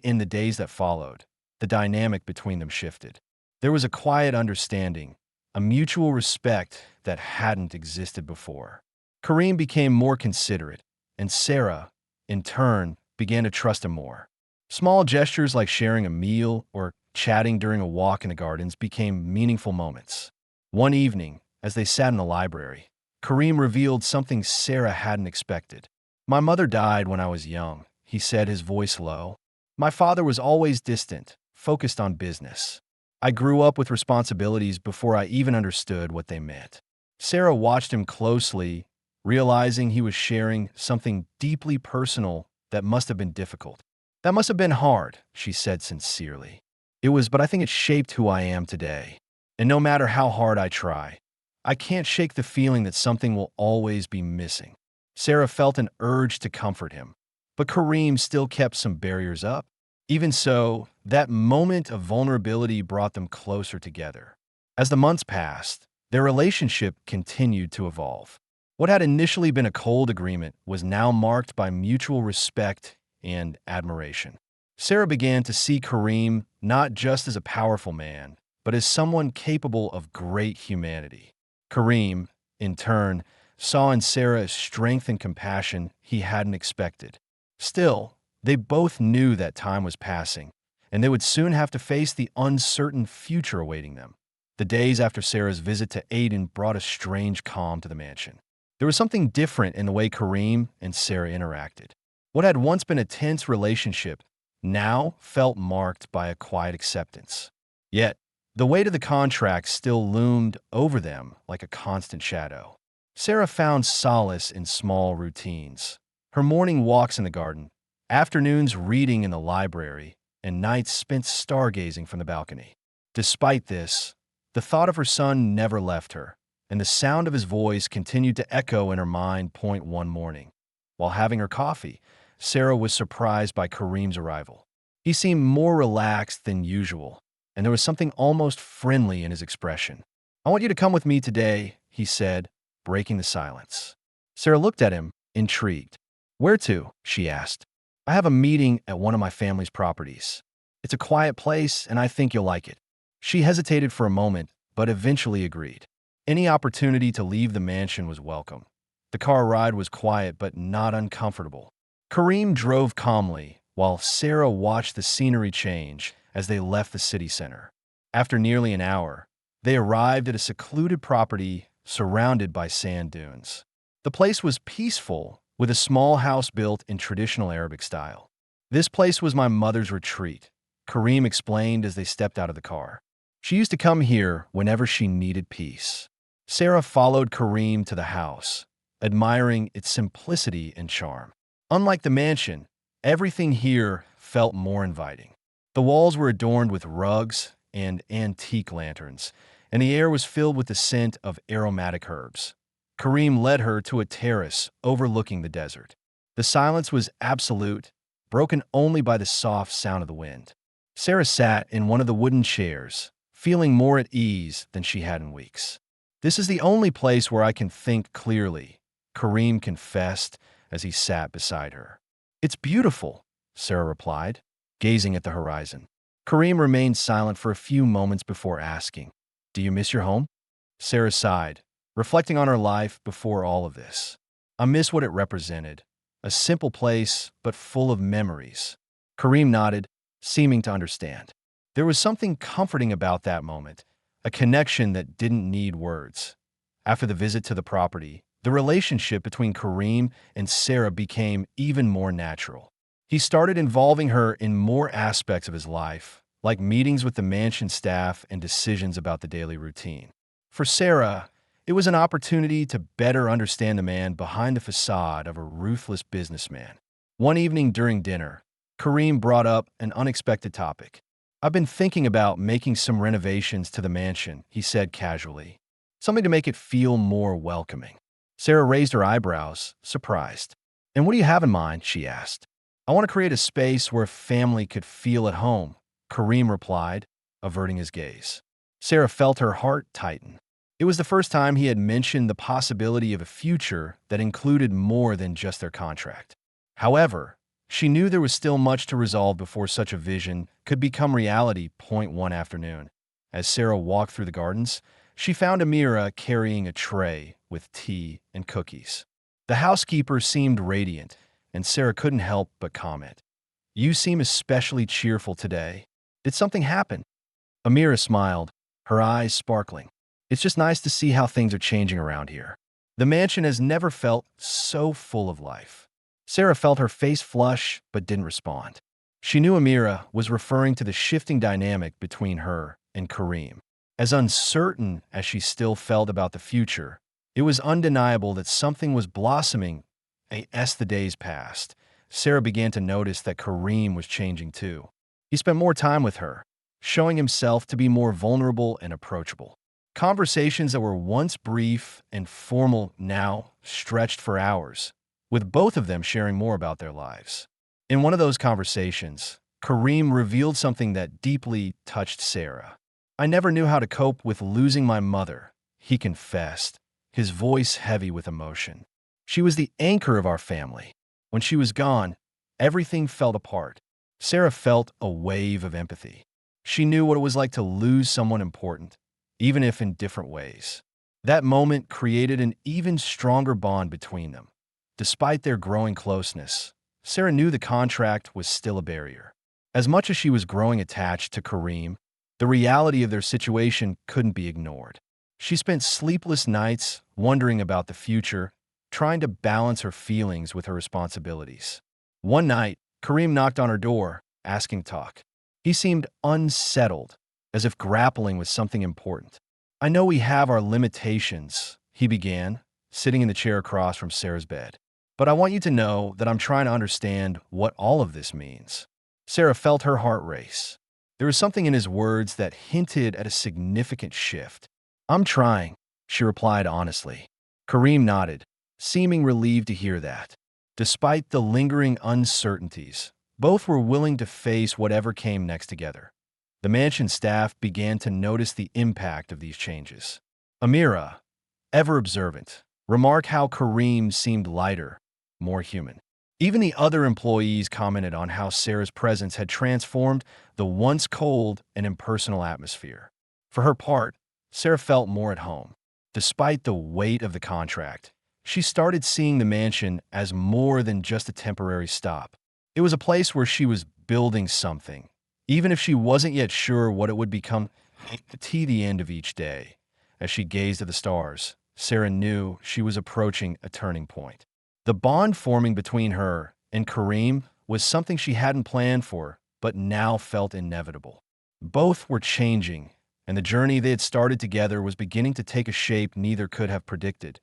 S1: In the days that followed, the dynamic between them shifted. There was a quiet understanding, a mutual respect that hadn't existed before. Kareem became more considerate, and Sarah, in turn, began to trust him more. Small gestures like sharing a meal or chatting during a walk in the gardens became meaningful moments. One evening, as they sat in the library, Kareem revealed something Sarah hadn't expected. "My mother died when I was young," he said, his voice low. "My father was always distant, focused on business. I grew up with responsibilities before I even understood what they meant." Sarah watched him closely, realizing he was sharing something deeply personal that must have been difficult. "That must have been hard," she said sincerely. "It was, but I think it shaped who I am today. And no matter how hard I try, I can't shake the feeling that something will always be missing." Sarah felt an urge to comfort him, but Kareem still kept some barriers up. Even so, that moment of vulnerability brought them closer together. As the months passed, their relationship continued to evolve. What had initially been a cold agreement was now marked by mutual respect and admiration. Sarah began to see Kareem not just as a powerful man, but as someone capable of great humanity. Kareem, in turn, saw in Sarah strength and compassion he hadn't expected. Still, they both knew that time was passing, and they would soon have to face the uncertain future awaiting them. The days after Sarah's visit to Aiden brought a strange calm to the mansion. There was something different in the way Kareem and Sarah interacted. What had once been a tense relationship now felt marked by a quiet acceptance. Yet, the weight of the contract still loomed over them like a constant shadow. Sarah found solace in small routines. Her morning walks in the garden, afternoons reading in the library, and nights spent stargazing from the balcony. Despite this, the thought of her son never left her, and the sound of his voice continued to echo in her mind. One morning, while having her coffee, Sarah was surprised by Kareem's arrival. He seemed more relaxed than usual, and there was something almost friendly in his expression. "I want you to come with me today," he said, breaking the silence. Sarah looked at him, intrigued. "Where to?" she asked. "I have a meeting at one of my family's properties. It's a quiet place, and I think you'll like it." She hesitated for a moment, but eventually agreed. Any opportunity to leave the mansion was welcome. The car ride was quiet but not uncomfortable. Kareem drove calmly, while Sarah watched the scenery change as they left the city center. After nearly an hour, they arrived at a secluded property surrounded by sand dunes. The place was peaceful, with a small house built in traditional Arabic style. "This place was my mother's retreat," Kareem explained as they stepped out of the car. "She used to come here whenever she needed peace." Sarah followed Kareem to the house, admiring its simplicity and charm. Unlike the mansion, everything here felt more inviting. The walls were adorned with rugs and antique lanterns, and the air was filled with the scent of aromatic herbs. Kareem led her to a terrace overlooking the desert. The silence was absolute, broken only by the soft sound of the wind. Sarah sat in one of the wooden chairs, feeling more at ease than she had in weeks. "This is the only place where I can think clearly," Kareem confessed as he sat beside her. "It's beautiful," Sarah replied, gazing at the horizon. Kareem remained silent for a few moments before asking, "Do you miss your home?" Sarah sighed, reflecting on her life before all of this. "I miss what it represented, a simple place but full of memories." Kareem nodded, seeming to understand. There was something comforting about that moment, a connection that didn't need words. After the visit to the property, the relationship between Kareem and Sarah became even more natural. He started involving her in more aspects of his life, like meetings with the mansion staff and decisions about the daily routine. For Sarah, it was an opportunity to better understand the man behind the facade of a ruthless businessman. One evening during dinner, Kareem brought up an unexpected topic. "I've been thinking about making some renovations to the mansion," he said casually. "Something to make it feel more welcoming." Sarah raised her eyebrows, surprised. "And what do you have in mind?" she asked. "I want to create a space where a family could feel at home," Kareem replied, averting his gaze. Sarah felt her heart tighten. It was the first time he had mentioned the possibility of a future that included more than just their contract. However, she knew there was still much to resolve before such a vision could become reality. One afternoon, as Sarah walked through the gardens, she found Amira carrying a tray with tea and cookies. The housekeeper seemed radiant, and Sarah couldn't help but comment, "You seem especially cheerful today. Did something happen?" Amira smiled, her eyes sparkling. "It's just nice to see how things are changing around here. The mansion has never felt so full of life." Sarah felt her face flush but didn't respond. She knew Amira was referring to the shifting dynamic between her and Kareem. As uncertain as she still felt about the future, it was undeniable that something was blossoming. As the days passed, Sarah began to notice that Kareem was changing too. He spent more time with her, showing himself to be more vulnerable and approachable. Conversations that were once brief and formal now stretched for hours, with both of them sharing more about their lives. In one of those conversations, Kareem revealed something that deeply touched Sarah. "I never knew how to cope with losing my mother," he confessed, his voice heavy with emotion. "She was the anchor of our family. When she was gone, everything fell apart." Sarah felt a wave of empathy. She knew what it was like to lose someone important, even if in different ways. That moment created an even stronger bond between them. Despite their growing closeness, Sarah knew the contract was still a barrier. As much as she was growing attached to Kareem, the reality of their situation couldn't be ignored. She spent sleepless nights wondering about the future, trying to balance her feelings with her responsibilities. One night, Kareem knocked on her door, asking to talk. He seemed unsettled, as if grappling with something important. "I know we have our limitations," he began, sitting in the chair across from Sarah's bed. but I want you to know that I'm trying to understand what all of this means." Sarah felt her heart race. There was something in his words that hinted at a significant shift. "I'm trying," she replied honestly. Kareem nodded, seeming relieved to hear that. Despite the lingering uncertainties, both were willing to face whatever came next together. The mansion staff began to notice the impact of these changes. Amira, ever observant, remarked how Kareem seemed lighter, more human. Even the other employees commented on how Sarah's presence had transformed the once cold and impersonal atmosphere. For her part, Sarah felt more at home. Despite the weight of the contract, she started seeing the mansion as more than just a temporary stop. It was a place where she was building something, even if she wasn't yet sure what it would become. At the end of each day, as she gazed at the stars, Sarah knew she was approaching a turning point. The bond forming between her and Kareem was something she hadn't planned for, but now felt inevitable. Both were changing, and the journey they had started together was beginning to take a shape neither could have predicted.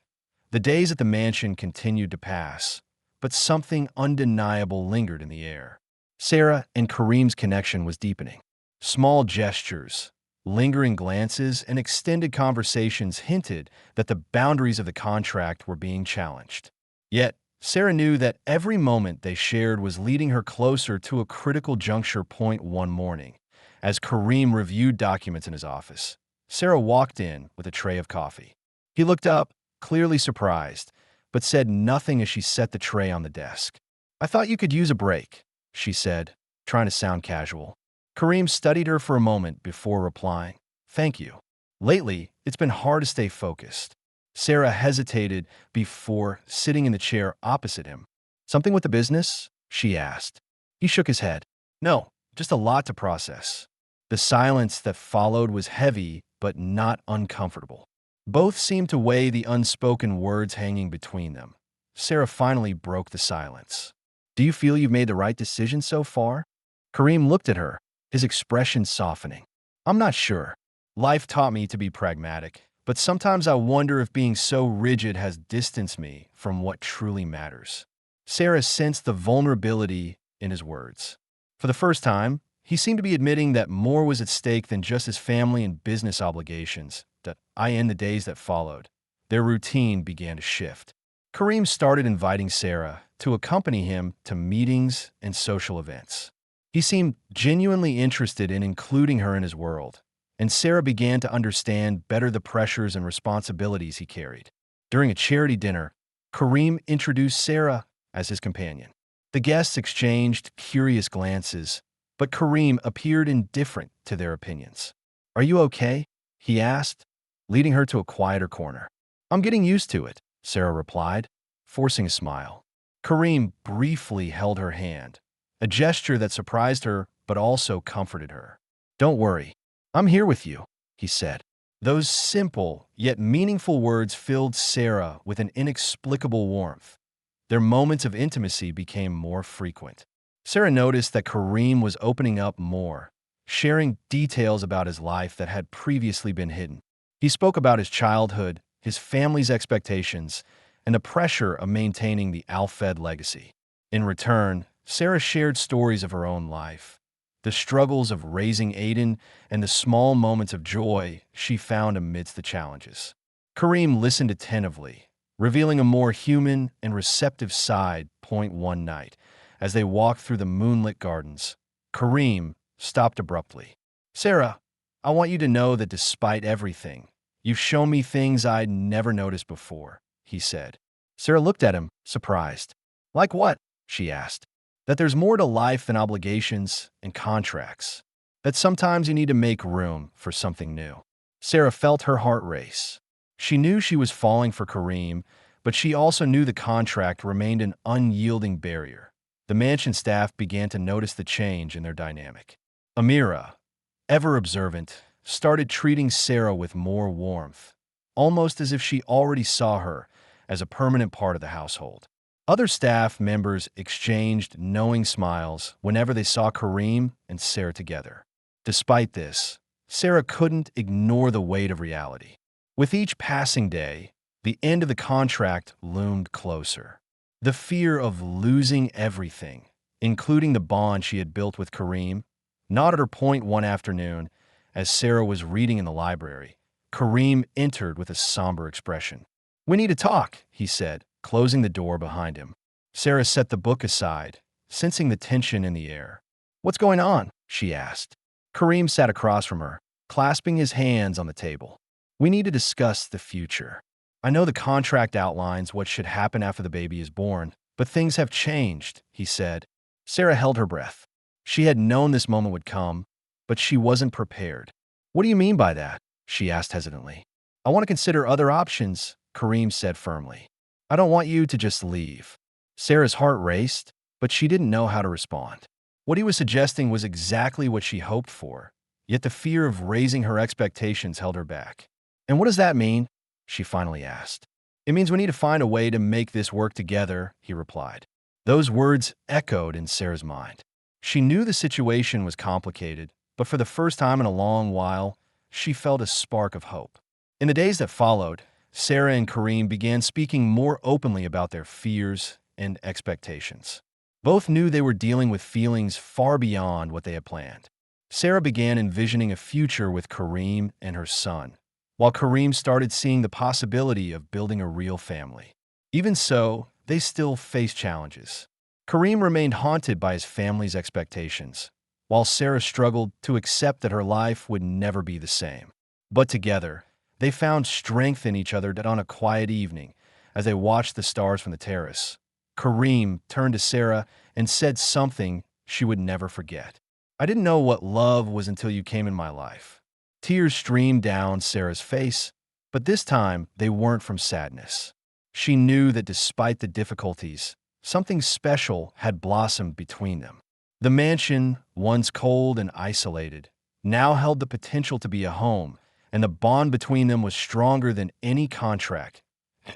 S1: The days at the mansion continued to pass, but something undeniable lingered in the air. Sarah and Kareem's connection was deepening. Small gestures, lingering glances, and extended conversations hinted that the boundaries of the contract were being challenged. Yet, Sarah knew that every moment they shared was leading her closer to a critical juncture point one morning. As Kareem reviewed documents in his office, Sarah walked in with a tray of coffee. He looked up, clearly surprised, but said nothing as she set the tray on the desk. "I thought you could use a break," she said, trying to sound casual. Kareem studied her for a moment before replying, "Thank you. Lately, it's been hard to stay focused." Sarah hesitated before sitting in the chair opposite him. "Something with the business?" she asked. He shook his head. "No, just a lot to process." The silence that followed was heavy but not uncomfortable. Both seemed to weigh the unspoken words hanging between them. Sarah finally broke the silence. "Do you feel you've made the right decision so far?" Kareem looked at her, his expression softening. "I'm not sure. Life taught me to be pragmatic, but sometimes I wonder if being so rigid has distanced me from what truly matters." Sarah sensed the vulnerability in his words. For the first time, he seemed to be admitting that more was at stake than just his family and business obligations. In the days that followed, their routine began to shift. Kareem started inviting Sarah to accompany him to meetings and social events. He seemed genuinely interested in including her in his world, and Sarah began to understand better the pressures and responsibilities he carried. During a charity dinner, Kareem introduced Sarah as his companion. The guests exchanged curious glances, but Kareem appeared indifferent to their opinions. "Are you okay?" he asked, leading her to a quieter corner. "I'm getting used to it," Sarah replied, forcing a smile. Kareem briefly held her hand, a gesture that surprised her but also comforted her. "Don't worry, I'm here with you," he said. Those simple yet meaningful words filled Sarah with an inexplicable warmth. Their moments of intimacy became more frequent. Sarah noticed that Kareem was opening up more, sharing details about his life that had previously been hidden. He spoke about his childhood, his family's expectations, and the pressure of maintaining the Al-Fed legacy. In return, Sarah shared stories of her own life, the struggles of raising Aiden, and the small moments of joy she found amidst the challenges. Kareem listened attentively, revealing a more human and receptive side point one night. As they walked through the moonlit gardens, Kareem stopped abruptly. "Sarah, I want you to know that despite everything, you've shown me things I'd never noticed before," he said. Sarah looked at him, surprised. "Like what?" she asked. "That there's more to life than obligations and contracts. That sometimes you need to make room for something new." Sarah felt her heart race. She knew she was falling for Kareem, but she also knew the contract remained an unyielding barrier. The mansion staff began to notice the change in their dynamic. Amira, ever observant, started treating Sarah with more warmth, almost as if she already saw her as a permanent part of the household. Other staff members exchanged knowing smiles whenever they saw Kareem and Sarah together. Despite this, Sarah couldn't ignore the weight of reality. With each passing day, the end of the contract loomed closer. The fear of losing everything, including the bond she had built with Kareem, gnawed at her point one afternoon as Sarah was reading in the library. Kareem entered with a somber expression. "We need to talk," he said, closing the door behind him. Sarah set the book aside, sensing the tension in the air. "What's going on?" she asked. Kareem sat across from her, clasping his hands on the table. "We need to discuss the future. I know the contract outlines what should happen after the baby is born, but things have changed," he said. Sarah held her breath. She had known this moment would come, but she wasn't prepared. "What do you mean by that?" she asked hesitantly. "I want to consider other options," Kareem said firmly. "I don't want you to just leave." Sarah's heart raced, but she didn't know how to respond. What he was suggesting was exactly what she hoped for, yet the fear of raising her expectations held her back. "And what does that mean?" she finally asked. "It means we need to find a way to make this work together," he replied. Those words echoed in Sarah's mind. She knew the situation was complicated, but for the first time in a long while, she felt a spark of hope. In the days that followed, Sarah and Kareem began speaking more openly about their fears and expectations. Both knew they were dealing with feelings far beyond what they had planned. Sarah began envisioning a future with Kareem and her son, while Kareem started seeing the possibility of building a real family. Even so, they still faced challenges. Kareem remained haunted by his family's expectations, while Sarah struggled to accept that her life would never be the same. But together, they found strength in each other on a quiet evening as they watched the stars from the terrace. Kareem turned to Sarah and said something she would never forget. "I didn't know what love was until you came in my life." Tears streamed down Sarah's face, but this time they weren't from sadness. She knew that despite the difficulties, something special had blossomed between them. The mansion, once cold and isolated, now held the potential to be a home, and the bond between them was stronger than any contract.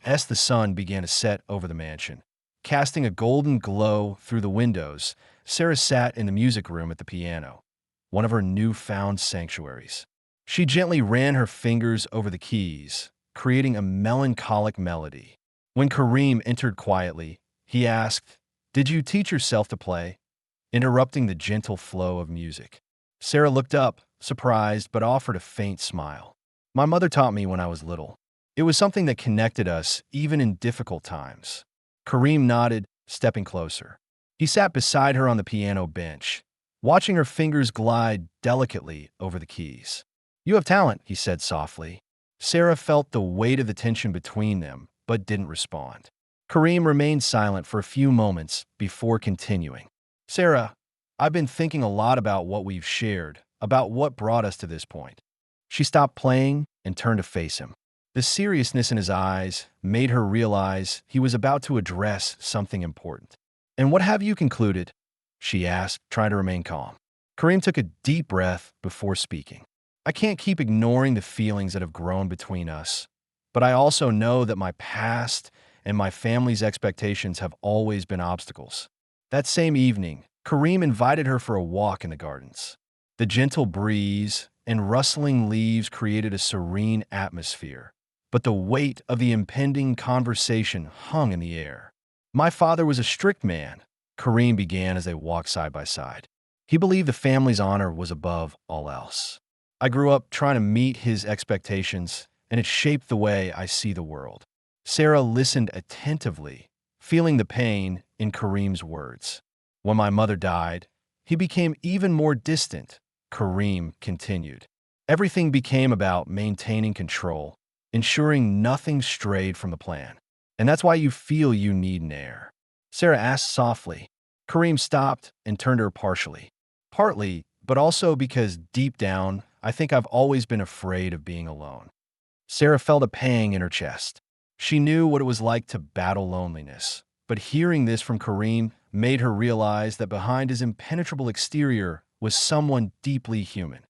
S1: As the sun began to set over the mansion, casting a golden glow through the windows, Sarah sat in the music room at the piano, one of her newfound sanctuaries. She gently ran her fingers over the keys, creating a melancholic melody. When Kareem entered quietly, he asked, "Did you teach yourself to play?" interrupting the gentle flow of music. Sarah looked up, surprised, but offered a faint smile. "My mother taught me when I was little. It was something that connected us, even in difficult times." Kareem nodded, stepping closer. He sat beside her on the piano bench, watching her fingers glide delicately over the keys. "You have talent," he said softly. Sarah felt the weight of the tension between them, but didn't respond. Kareem remained silent for a few moments before continuing. "Sarah, I've been thinking a lot about what we've shared, about what brought us to this point." She stopped playing and turned to face him. The seriousness in his eyes made her realize he was about to address something important. "And what have you concluded?" she asked, trying to remain calm. Kareem took a deep breath before speaking. "I can't keep ignoring the feelings that have grown between us, but I also know that my past and my family's expectations have always been obstacles." That same evening, Kareem invited her for a walk in the gardens. The gentle breeze and rustling leaves created a serene atmosphere, but the weight of the impending conversation hung in the air. "My father was a strict man," Kareem began as they walked side by side. "He believed the family's honor was above all else. I grew up trying to meet his expectations, and it shaped the way I see the world." Sarah listened attentively, feeling the pain in Kareem's words. "When my mother died, he became even more distant," Kareem continued. "Everything became about maintaining control, ensuring nothing strayed from the plan. And that's why you feel you need an heir," Sarah asked softly. Kareem stopped and turned to her partially. "Partly, but also because deep down, I think I've always been afraid of being alone." Sarah felt a pang in her chest. She knew what it was like to battle loneliness, but hearing this from Kareem made her realize that behind his impenetrable exterior was someone deeply human.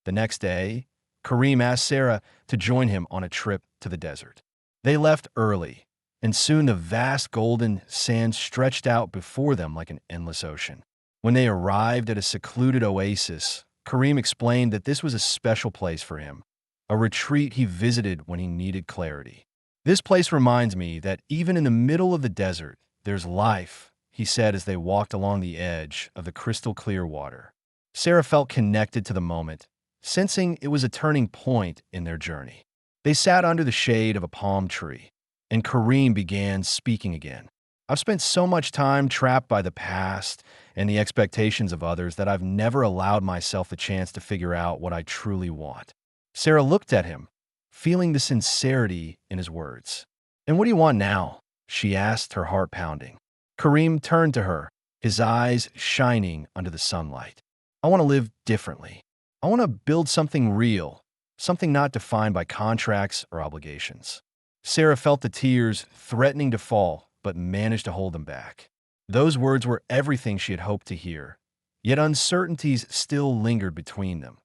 S1: The next day, Kareem asked Sarah to join him on a trip to the desert. They left early, and soon the vast golden sand stretched out before them like an endless ocean. When they arrived at a secluded oasis, Kareem explained that this was a special place for him, a retreat he visited when he needed clarity. "This place reminds me that even in the middle of the desert, There's life, he said as they walked along the edge of the crystal clear water. Sarah felt connected to the moment, sensing it was a turning point in their journey. They sat under the shade of a palm tree, and Kareem began speaking again. I've spent so much time trapped by the past and the expectations of others that I've never allowed myself the chance to figure out what I truly want. Sarah looked at him, feeling the sincerity in his words. And what do you want now? She asked, her heart pounding. Kareem turned to her, his eyes shining under the sunlight. I want to live differently. I want to build something real, something not defined by contracts or obligations. Sarah felt the tears threatening to fall, but managed to hold them back. Those words were everything she had hoped to hear, yet uncertainties still lingered between them.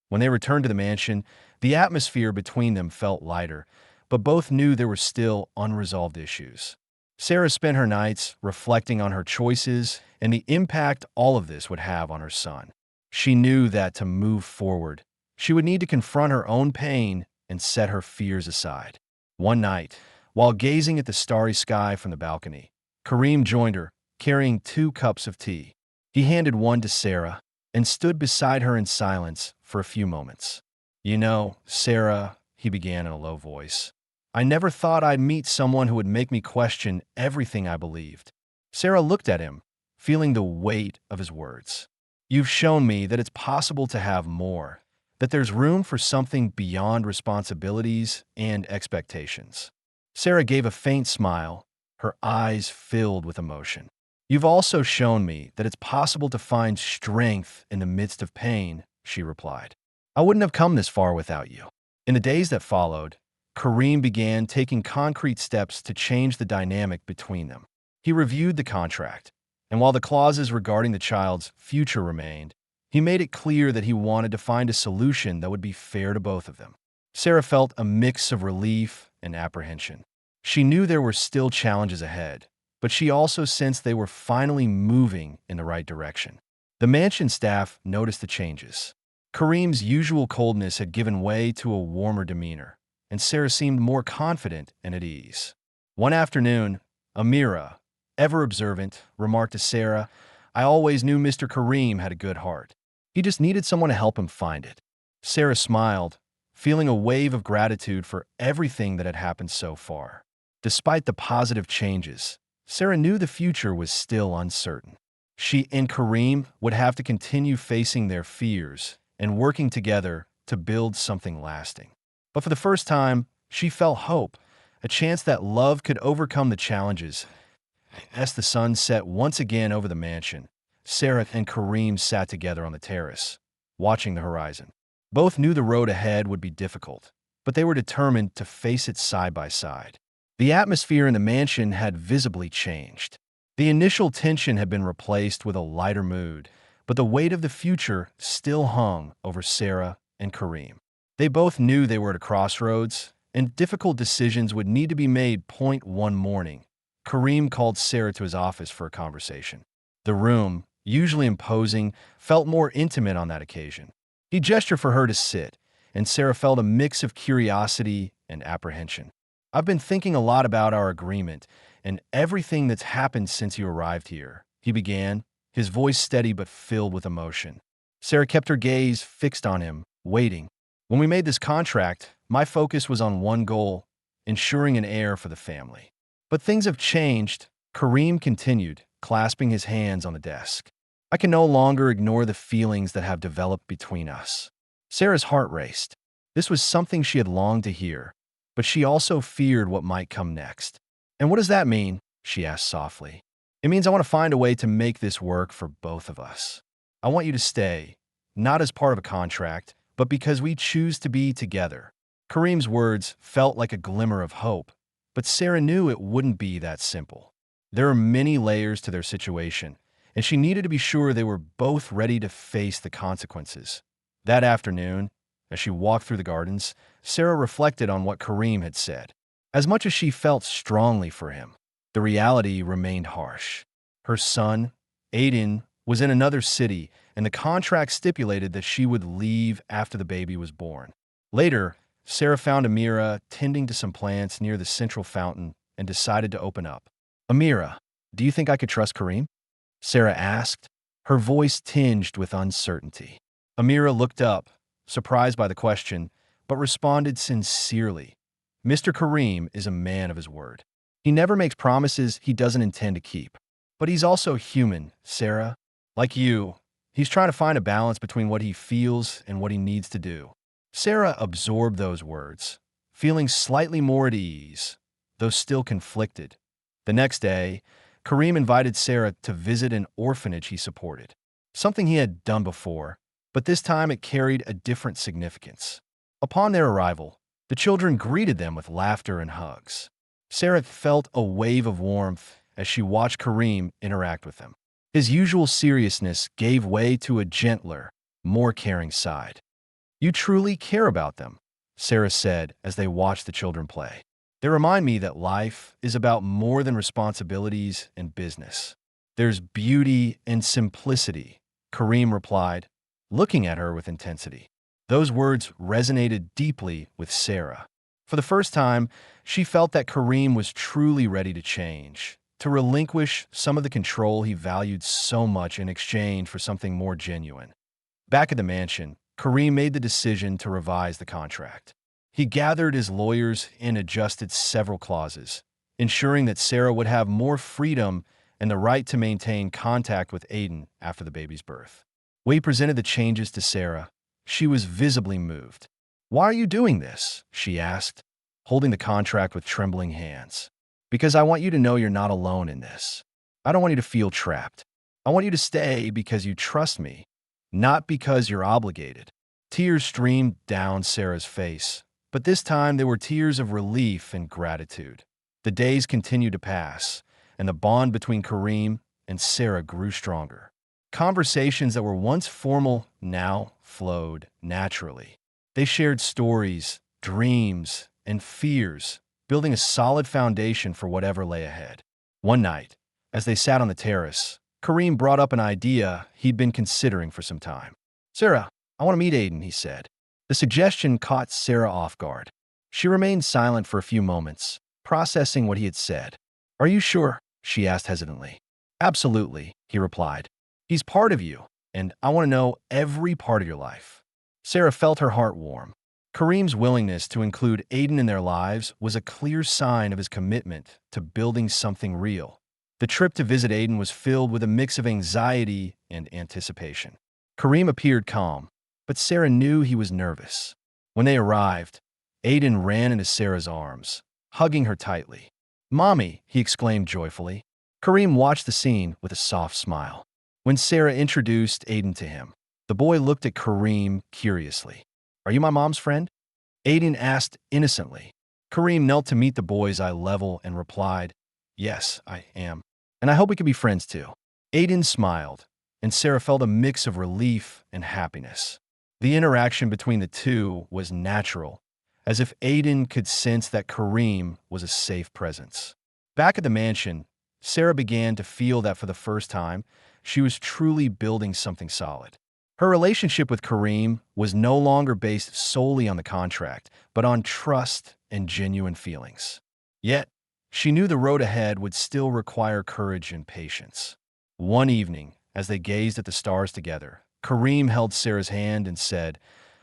S1: When they returned to the mansion, the atmosphere between them felt lighter, but both knew there were still unresolved issues. Sarah spent her nights reflecting on her choices and the impact all of this would have on her son. She knew that to move forward, she would need to confront her own pain and set her fears aside. One night, while gazing at the starry sky from the balcony, Kareem joined her, carrying 2 cups of tea. He handed one to Sarah and stood beside her in silence for a few moments. You know, Sarah, he began in a low voice, I never thought I'd meet someone who would make me question everything I believed. Sarah looked at him, feeling the weight of his words. You've shown me that it's possible to have more, that there's room for something beyond responsibilities and expectations. Sarah gave a faint smile, her eyes filled with emotion. You've also shown me that it's possible to find strength in the midst of pain, she replied. I wouldn't have come this far without you. In the days that followed, Kareem began taking concrete steps to change the dynamic between them. He reviewed the contract, and while the clauses regarding the child's future remained, he made it clear that he wanted to find a solution that would be fair to both of them. Sarah felt a mix of relief and apprehension. She knew there were still challenges ahead, but she also sensed they were finally moving in the right direction. The mansion staff noticed the changes. Kareem's usual coldness had given way to a warmer demeanor, and Sarah seemed more confident and at ease. One afternoon, Amira, ever observant, remarked to Sarah, I always knew Mr. Kareem had a good heart. He just needed someone to help him find it. Sarah smiled, feeling a wave of gratitude for everything that had happened so far. Despite the positive changes, Sarah knew the future was still uncertain. She and Kareem would have to continue facing their fears and working together to build something lasting. But for the first time, she felt hope, a chance that love could overcome the challenges. As the sun set once again over the mansion, Sarah and Kareem sat together on the terrace, watching the horizon. Both knew the road ahead would be difficult, but they were determined to face it side by side. The atmosphere in the mansion had visibly changed. The initial tension had been replaced with a lighter mood, but the weight of the future still hung over Sarah and Kareem. They both knew they were at a crossroads, and difficult decisions would need to be made. One morning, Kareem called Sarah to his office for a conversation. The room, usually imposing, felt more intimate on that occasion. He gestured for her to sit, and Sarah felt a mix of curiosity and apprehension. I've been thinking a lot about our agreement and everything that's happened since you arrived here, he began, his voice steady but filled with emotion. Sarah kept her gaze fixed on him, waiting. When we made this contract, my focus was on one goal, ensuring an heir for the family. But things have changed, Kareem continued, clasping his hands on the desk. I can no longer ignore the feelings that have developed between us. Sarah's heart raced. This was something she had longed to hear, but she also feared what might come next. And what does that mean? She asked softly. It means I want to find a way to make this work for both of us. I want you to stay, not as part of a contract, but because we choose to be together. Kareem's words felt like a glimmer of hope, but Sarah knew it wouldn't be that simple. There are many layers to their situation, and she needed to be sure they were both ready to face the consequences. That afternoon, as she walked through the gardens, Sarah reflected on what Kareem had said. As much as she felt strongly for him, the reality remained harsh. Her son, Aiden, was in another city, and the contract stipulated that she would leave after the baby was born. Later, Sarah found Amira tending to some plants near the central fountain and decided to open up. Amira, Do you think I could trust Kareem? Sarah asked, her voice tinged with uncertainty. Amira looked up, surprised by the question, but responded sincerely. Mr. Kareem is a man of his word. He never makes promises he doesn't intend to keep. But he's also human, Sarah. Like you, he's trying to find a balance between what he feels and what he needs to do. Sarah absorbed those words, feeling slightly more at ease, though still conflicted. The next day, Kareem invited Sarah to visit an orphanage he supported, something he had done before, but this time it carried a different significance. Upon their arrival, the children greeted them with laughter and hugs. Sarah felt a wave of warmth as she watched Kareem interact with them. His usual seriousness gave way to a gentler, more caring side. You truly care about them, Sarah said as they watched the children play. They remind me that life is about more than responsibilities and business. There's beauty and simplicity, Kareem replied, looking at her with intensity. Those words resonated deeply with Sarah. For the first time, she felt that Kareem was truly ready to change, to relinquish some of the control he valued so much in exchange for something more genuine. Back at the mansion, Kareem made the decision to revise the contract. He gathered his lawyers and adjusted several clauses, ensuring that Sarah would have more freedom and the right to maintain contact with Aiden after the baby's birth. When he presented the changes to Sarah, she was visibly moved. "Why are you doing this?" she asked, holding the contract with trembling hands. "Because I want you to know you're not alone in this. I don't want you to feel trapped. I want you to stay because you trust me, not because you're obligated." Tears streamed down Sarah's face, but this time they were tears of relief and gratitude. The days continued to pass, and the bond between Kareem and Sarah grew stronger. Conversations that were once formal now flowed naturally. They shared stories, dreams, and fears, building a solid foundation for whatever lay ahead. One night, as they sat on the terrace, Kareem brought up an idea he'd been considering for some time. "Sarah, I want to meet Aiden," he said. The suggestion caught Sarah off guard. She remained silent for a few moments, processing what he had said. "Are you sure?" she asked hesitantly. "Absolutely," he replied. "He's part of you, and I want to know every part of your life." Sarah felt her heart warm. Kareem's willingness to include Aiden in their lives was a clear sign of his commitment to building something real. The trip to visit Aiden was filled with a mix of anxiety and anticipation. Kareem appeared calm, but Sarah knew he was nervous. When they arrived, Aiden ran into Sarah's arms, hugging her tightly. "Mommy," he exclaimed joyfully. Kareem watched the scene with a soft smile. When Sarah introduced Aiden to him, the boy looked at Kareem curiously. "Are you my mom's friend?" Aiden asked innocently. Kareem knelt to meet the boy's eye level and replied, "Yes, I am. And I hope we can be friends too." Aiden smiled, and Sarah felt a mix of relief and happiness. The interaction between the two was natural, as if Aiden could sense that Kareem was a safe presence. Back at the mansion, Sarah began to feel that for the first time, she was truly building something solid. Her relationship with Kareem was no longer based solely on the contract, but on trust and genuine feelings. Yet, she knew the road ahead would still require courage and patience. One evening, as they gazed at the stars together, Kareem held Sarah's hand and said,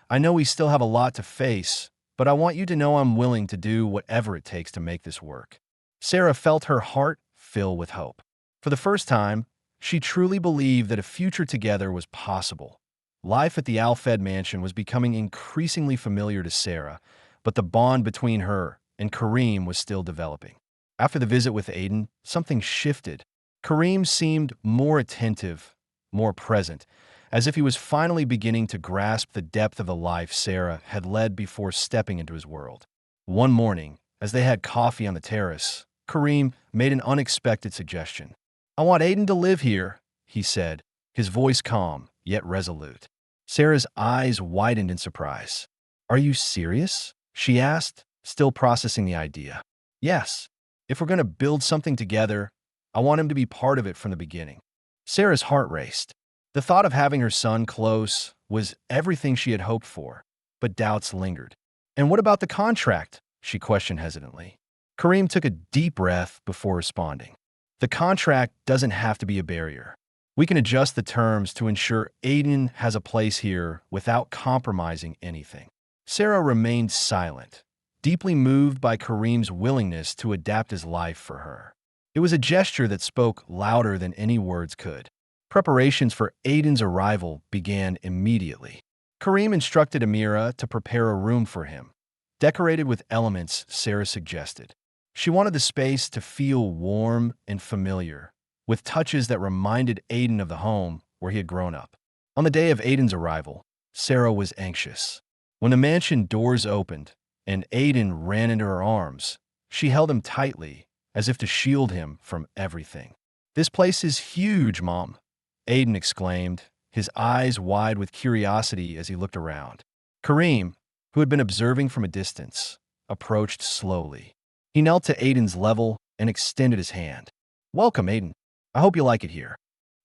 S1: "I know we still have a lot to face, but I want you to know I'm willing to do whatever it takes to make this work." Sarah felt her heart fill with hope. For the first time, she truly believed that a future together was possible. Life at the Alfed mansion was becoming increasingly familiar to Sarah, but the bond between her and Kareem was still developing. After the visit with Aiden, something shifted. Kareem seemed more attentive, more present, as if he was finally beginning to grasp the depth of the life Sarah had led before stepping into his world. One morning, as they had coffee on the terrace, Kareem made an unexpected suggestion. "I want Aiden to live here," he said, his voice calm, yet resolute. Sarah's eyes widened in surprise. "Are you serious?" she asked, still processing the idea. "Yes. If we're going to build something together, I want him to be part of it from the beginning." Sarah's heart raced. The thought of having her son close was everything she had hoped for, but doubts lingered. "And what about the contract?" she questioned hesitantly. Kareem took a deep breath before responding. The contract doesn't have to be a barrier. We can adjust the terms to ensure Aiden has a place here without compromising anything. Sarah remained silent, deeply moved by Kareem's willingness to adapt his life for her. It was a gesture that spoke louder than any words could. Preparations for Aiden's arrival began immediately. Kareem instructed Amira to prepare a room for him, decorated with elements Sarah suggested. She wanted the space to feel warm and familiar, with touches that reminded Aiden of the home where he had grown up. On the day of Aiden's arrival, Sarah was anxious. When the mansion doors opened and Aiden ran into her arms, she held him tightly, as if to shield him from everything. "This place is huge, Mom," Aiden exclaimed, his eyes wide with curiosity as he looked around. Kareem, who had been observing from a distance, approached slowly. He knelt to Aiden's level and extended his hand. "Welcome, Aiden. I hope you like it here."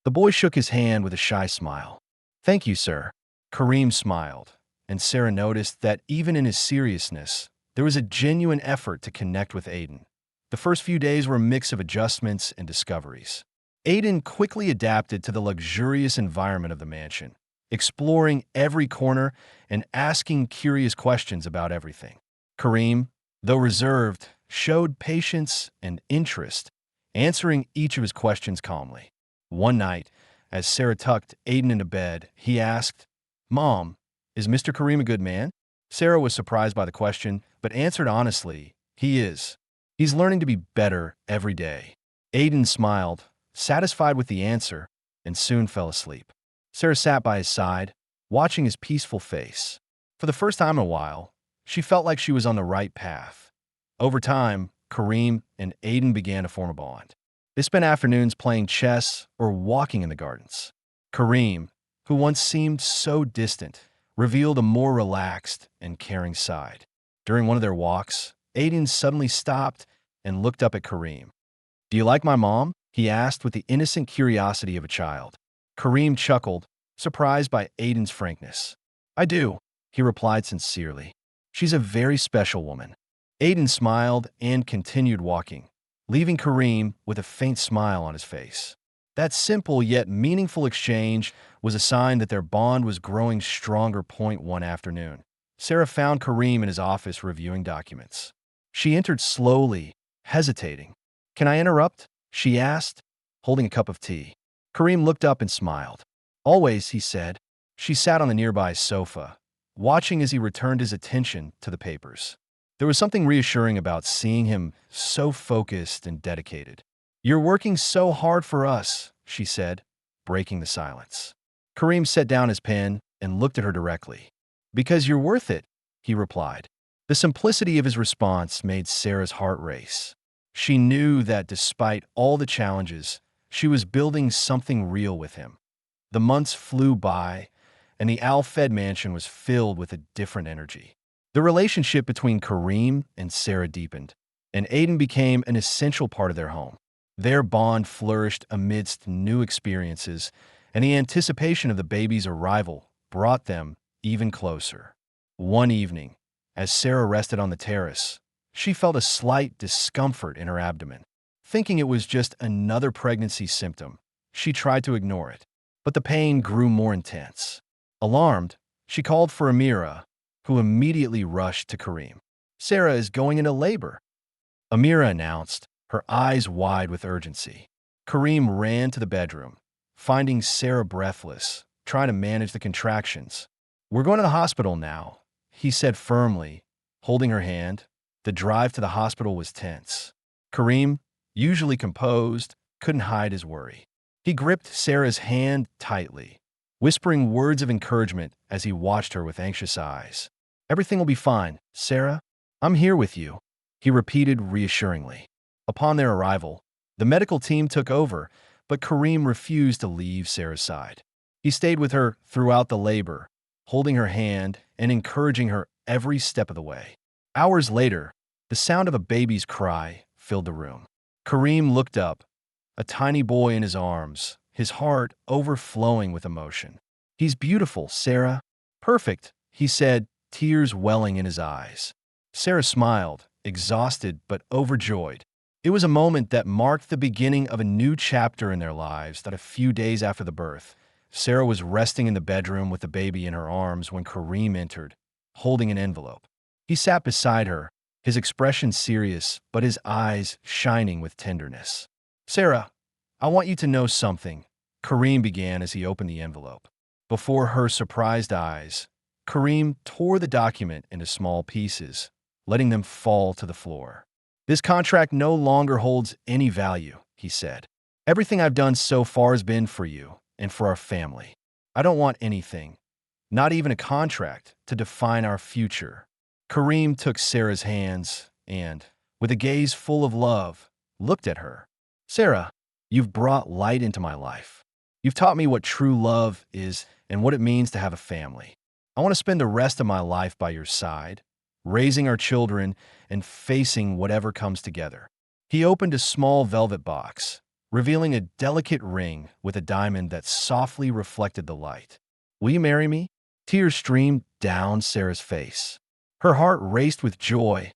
S1: The boy shook his hand with a shy smile. "Thank you, sir." Kareem smiled, and Sarah noticed that even in his seriousness, there was a genuine effort to connect with Aiden. The first few days were a mix of adjustments and discoveries. Aiden quickly adapted to the luxurious environment of the mansion, exploring every corner and asking curious questions about everything. Kareem, though reserved, showed patience and interest, answering each of his questions calmly. One night, as Sarah tucked Aiden into bed, he asked, "Mom, is Mr. Kareem a good man?" Sarah was surprised by the question, but answered honestly, "He is. He's learning to be better every day." Aiden smiled, satisfied with the answer, and soon fell asleep. Sarah sat by his side, watching his peaceful face. For the first time in a while, she felt like she was on the right path. Over time, Kareem and Aiden began to form a bond. They spent afternoons playing chess or walking in the gardens. Kareem, who once seemed so distant, revealed a more relaxed and caring side. During one of their walks, Aiden suddenly stopped and looked up at Kareem. "Do you like my mom?" he asked with the innocent curiosity of a child. Kareem chuckled, surprised by Aiden's frankness. "I do," he replied sincerely. "She's a very special woman." Aiden smiled and continued walking, leaving Kareem with a faint smile on his face. That simple yet meaningful exchange was a sign that their bond was growing stronger. One afternoon, Sarah found Kareem in his office reviewing documents. She entered slowly, hesitating. "Can I interrupt?" she asked, holding a cup of tea. Kareem looked up and smiled. "Always," he said. She sat on the nearby sofa, watching as he returned his attention to the papers. There was something reassuring about seeing him so focused and dedicated. "You're working so hard for us," she said, breaking the silence. Kareem set down his pen and looked at her directly. "Because you're worth it," he replied. The simplicity of his response made Sarah's heart race. She knew that despite all the challenges, she was building something real with him. The months flew by, and the Al-Fed mansion was filled with a different energy. The relationship between Kareem and Sarah deepened, and Aiden became an essential part of their home. Their bond flourished amidst new experiences, and the anticipation of the baby's arrival brought them even closer. One evening, as Sarah rested on the terrace, she felt a slight discomfort in her abdomen. Thinking it was just another pregnancy symptom, she tried to ignore it, but the pain grew more intense. Alarmed, she called for Amira, who immediately rushed to Kareem. "Sarah is going into labor," Amira announced, her eyes wide with urgency. Kareem ran to the bedroom, finding Sarah breathless, trying to manage the contractions. "We're going to the hospital now," he said firmly, holding her hand. The drive to the hospital was tense. Kareem, usually composed, couldn't hide his worry. He gripped Sarah's hand tightly, whispering words of encouragement as he watched her with anxious eyes. "Everything will be fine, Sarah. I'm here with you," he repeated reassuringly. Upon their arrival, the medical team took over, but Kareem refused to leave Sarah's side. He stayed with her throughout the labor, holding her hand and encouraging her every step of the way. Hours later, the sound of a baby's cry filled the room. Kareem looked up, a tiny boy in his arms, his heart overflowing with emotion. "He's beautiful, Sarah." "Perfect," he said, tears welling in his eyes. Sarah smiled, exhausted but overjoyed. It was a moment that marked the beginning of a new chapter in their lives. That a few days after the birth, Sarah was resting in the bedroom with the baby in her arms when Kareem entered, holding an envelope. He sat beside her, his expression serious, but his eyes shining with tenderness. "Sarah, I want you to know something," Kareem began as he opened the envelope. Before her surprised eyes, Kareem tore the document into small pieces, letting them fall to the floor. "This contract no longer holds any value," he said. "Everything I've done so far has been for you and for our family. I don't want anything, not even a contract, to define our future." Kareem took Sarah's hands and, with a gaze full of love, looked at her. "Sarah, you've brought light into my life. You've taught me what true love is and what it means to have a family. I want to spend the rest of my life by your side, raising our children and facing whatever comes together." He opened a small velvet box, revealing a delicate ring with a diamond that softly reflected the light. "Will you marry me?" Tears streamed down Sarah's face. Her heart raced with joy,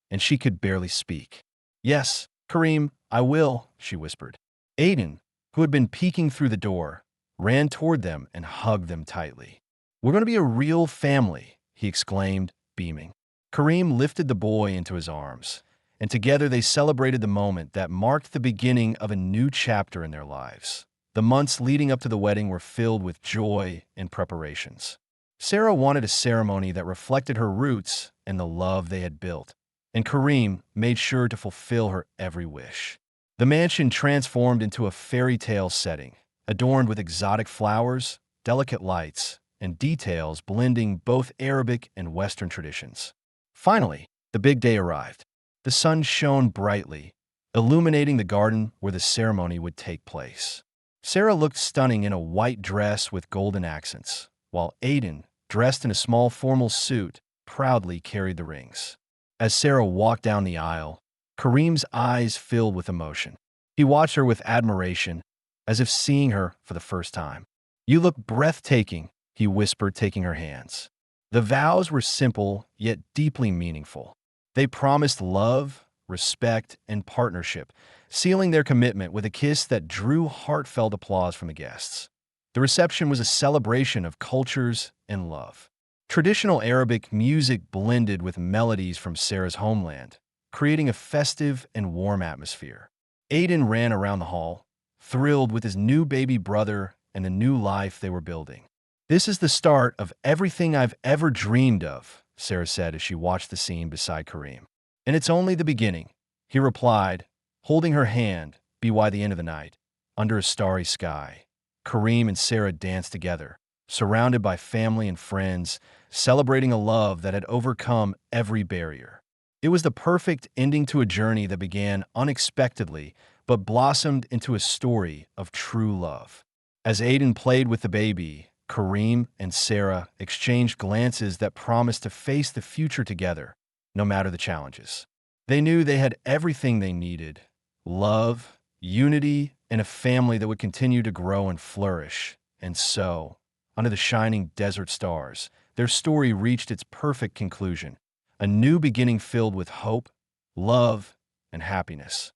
S1: and she could barely speak. "Yes, Kareem, I will," she whispered. Aiden, who had been peeking through the door, ran toward them and hugged them tightly. "We're going to be a real family," he exclaimed, beaming. Kareem lifted the boy into his arms, and together they celebrated the moment that marked the beginning of a new chapter in their lives. The months leading up to the wedding were filled with joy and preparations. Sarah wanted a ceremony that reflected her roots and the love they had built, and Kareem made sure to fulfill her every wish. The mansion transformed into a fairy tale setting, adorned with exotic flowers, delicate lights, and details blending both Arabic and Western traditions. Finally, the big day arrived. The sun shone brightly, illuminating the garden where the ceremony would take place. Sarah looked stunning in a white dress with golden accents, while Aiden, dressed in a small formal suit, proudly carried the rings. As Sarah walked down the aisle, Kareem's eyes filled with emotion. He watched her with admiration, as if seeing her for the first time. "You look breathtaking," he whispered, taking her hands. The vows were simple, yet deeply meaningful. They promised love, respect, and partnership, sealing their commitment with a kiss that drew heartfelt applause from the guests. The reception was a celebration of cultures and love. Traditional Arabic music blended with melodies from Sarah's homeland, creating a festive and warm atmosphere. Aiden ran around the hall, thrilled with his new baby brother and the new life they were building. "This is the start of everything I've ever dreamed of," Sarah said as she watched the scene beside Kareem. "And it's only the beginning," he replied, holding her hand by the end of the night, under a starry sky. Kareem and Sarah danced together, surrounded by family and friends, celebrating a love that had overcome every barrier. It was the perfect ending to a journey that began unexpectedly but blossomed into a story of true love. As Aiden played with the baby, Kareem and Sarah exchanged glances that promised to face the future together, no matter the challenges. They knew they had everything they needed: love, unity, and a family that would continue to grow and flourish. And so, under the shining desert stars, their story reached its perfect conclusion, a new beginning filled with hope, love, and happiness.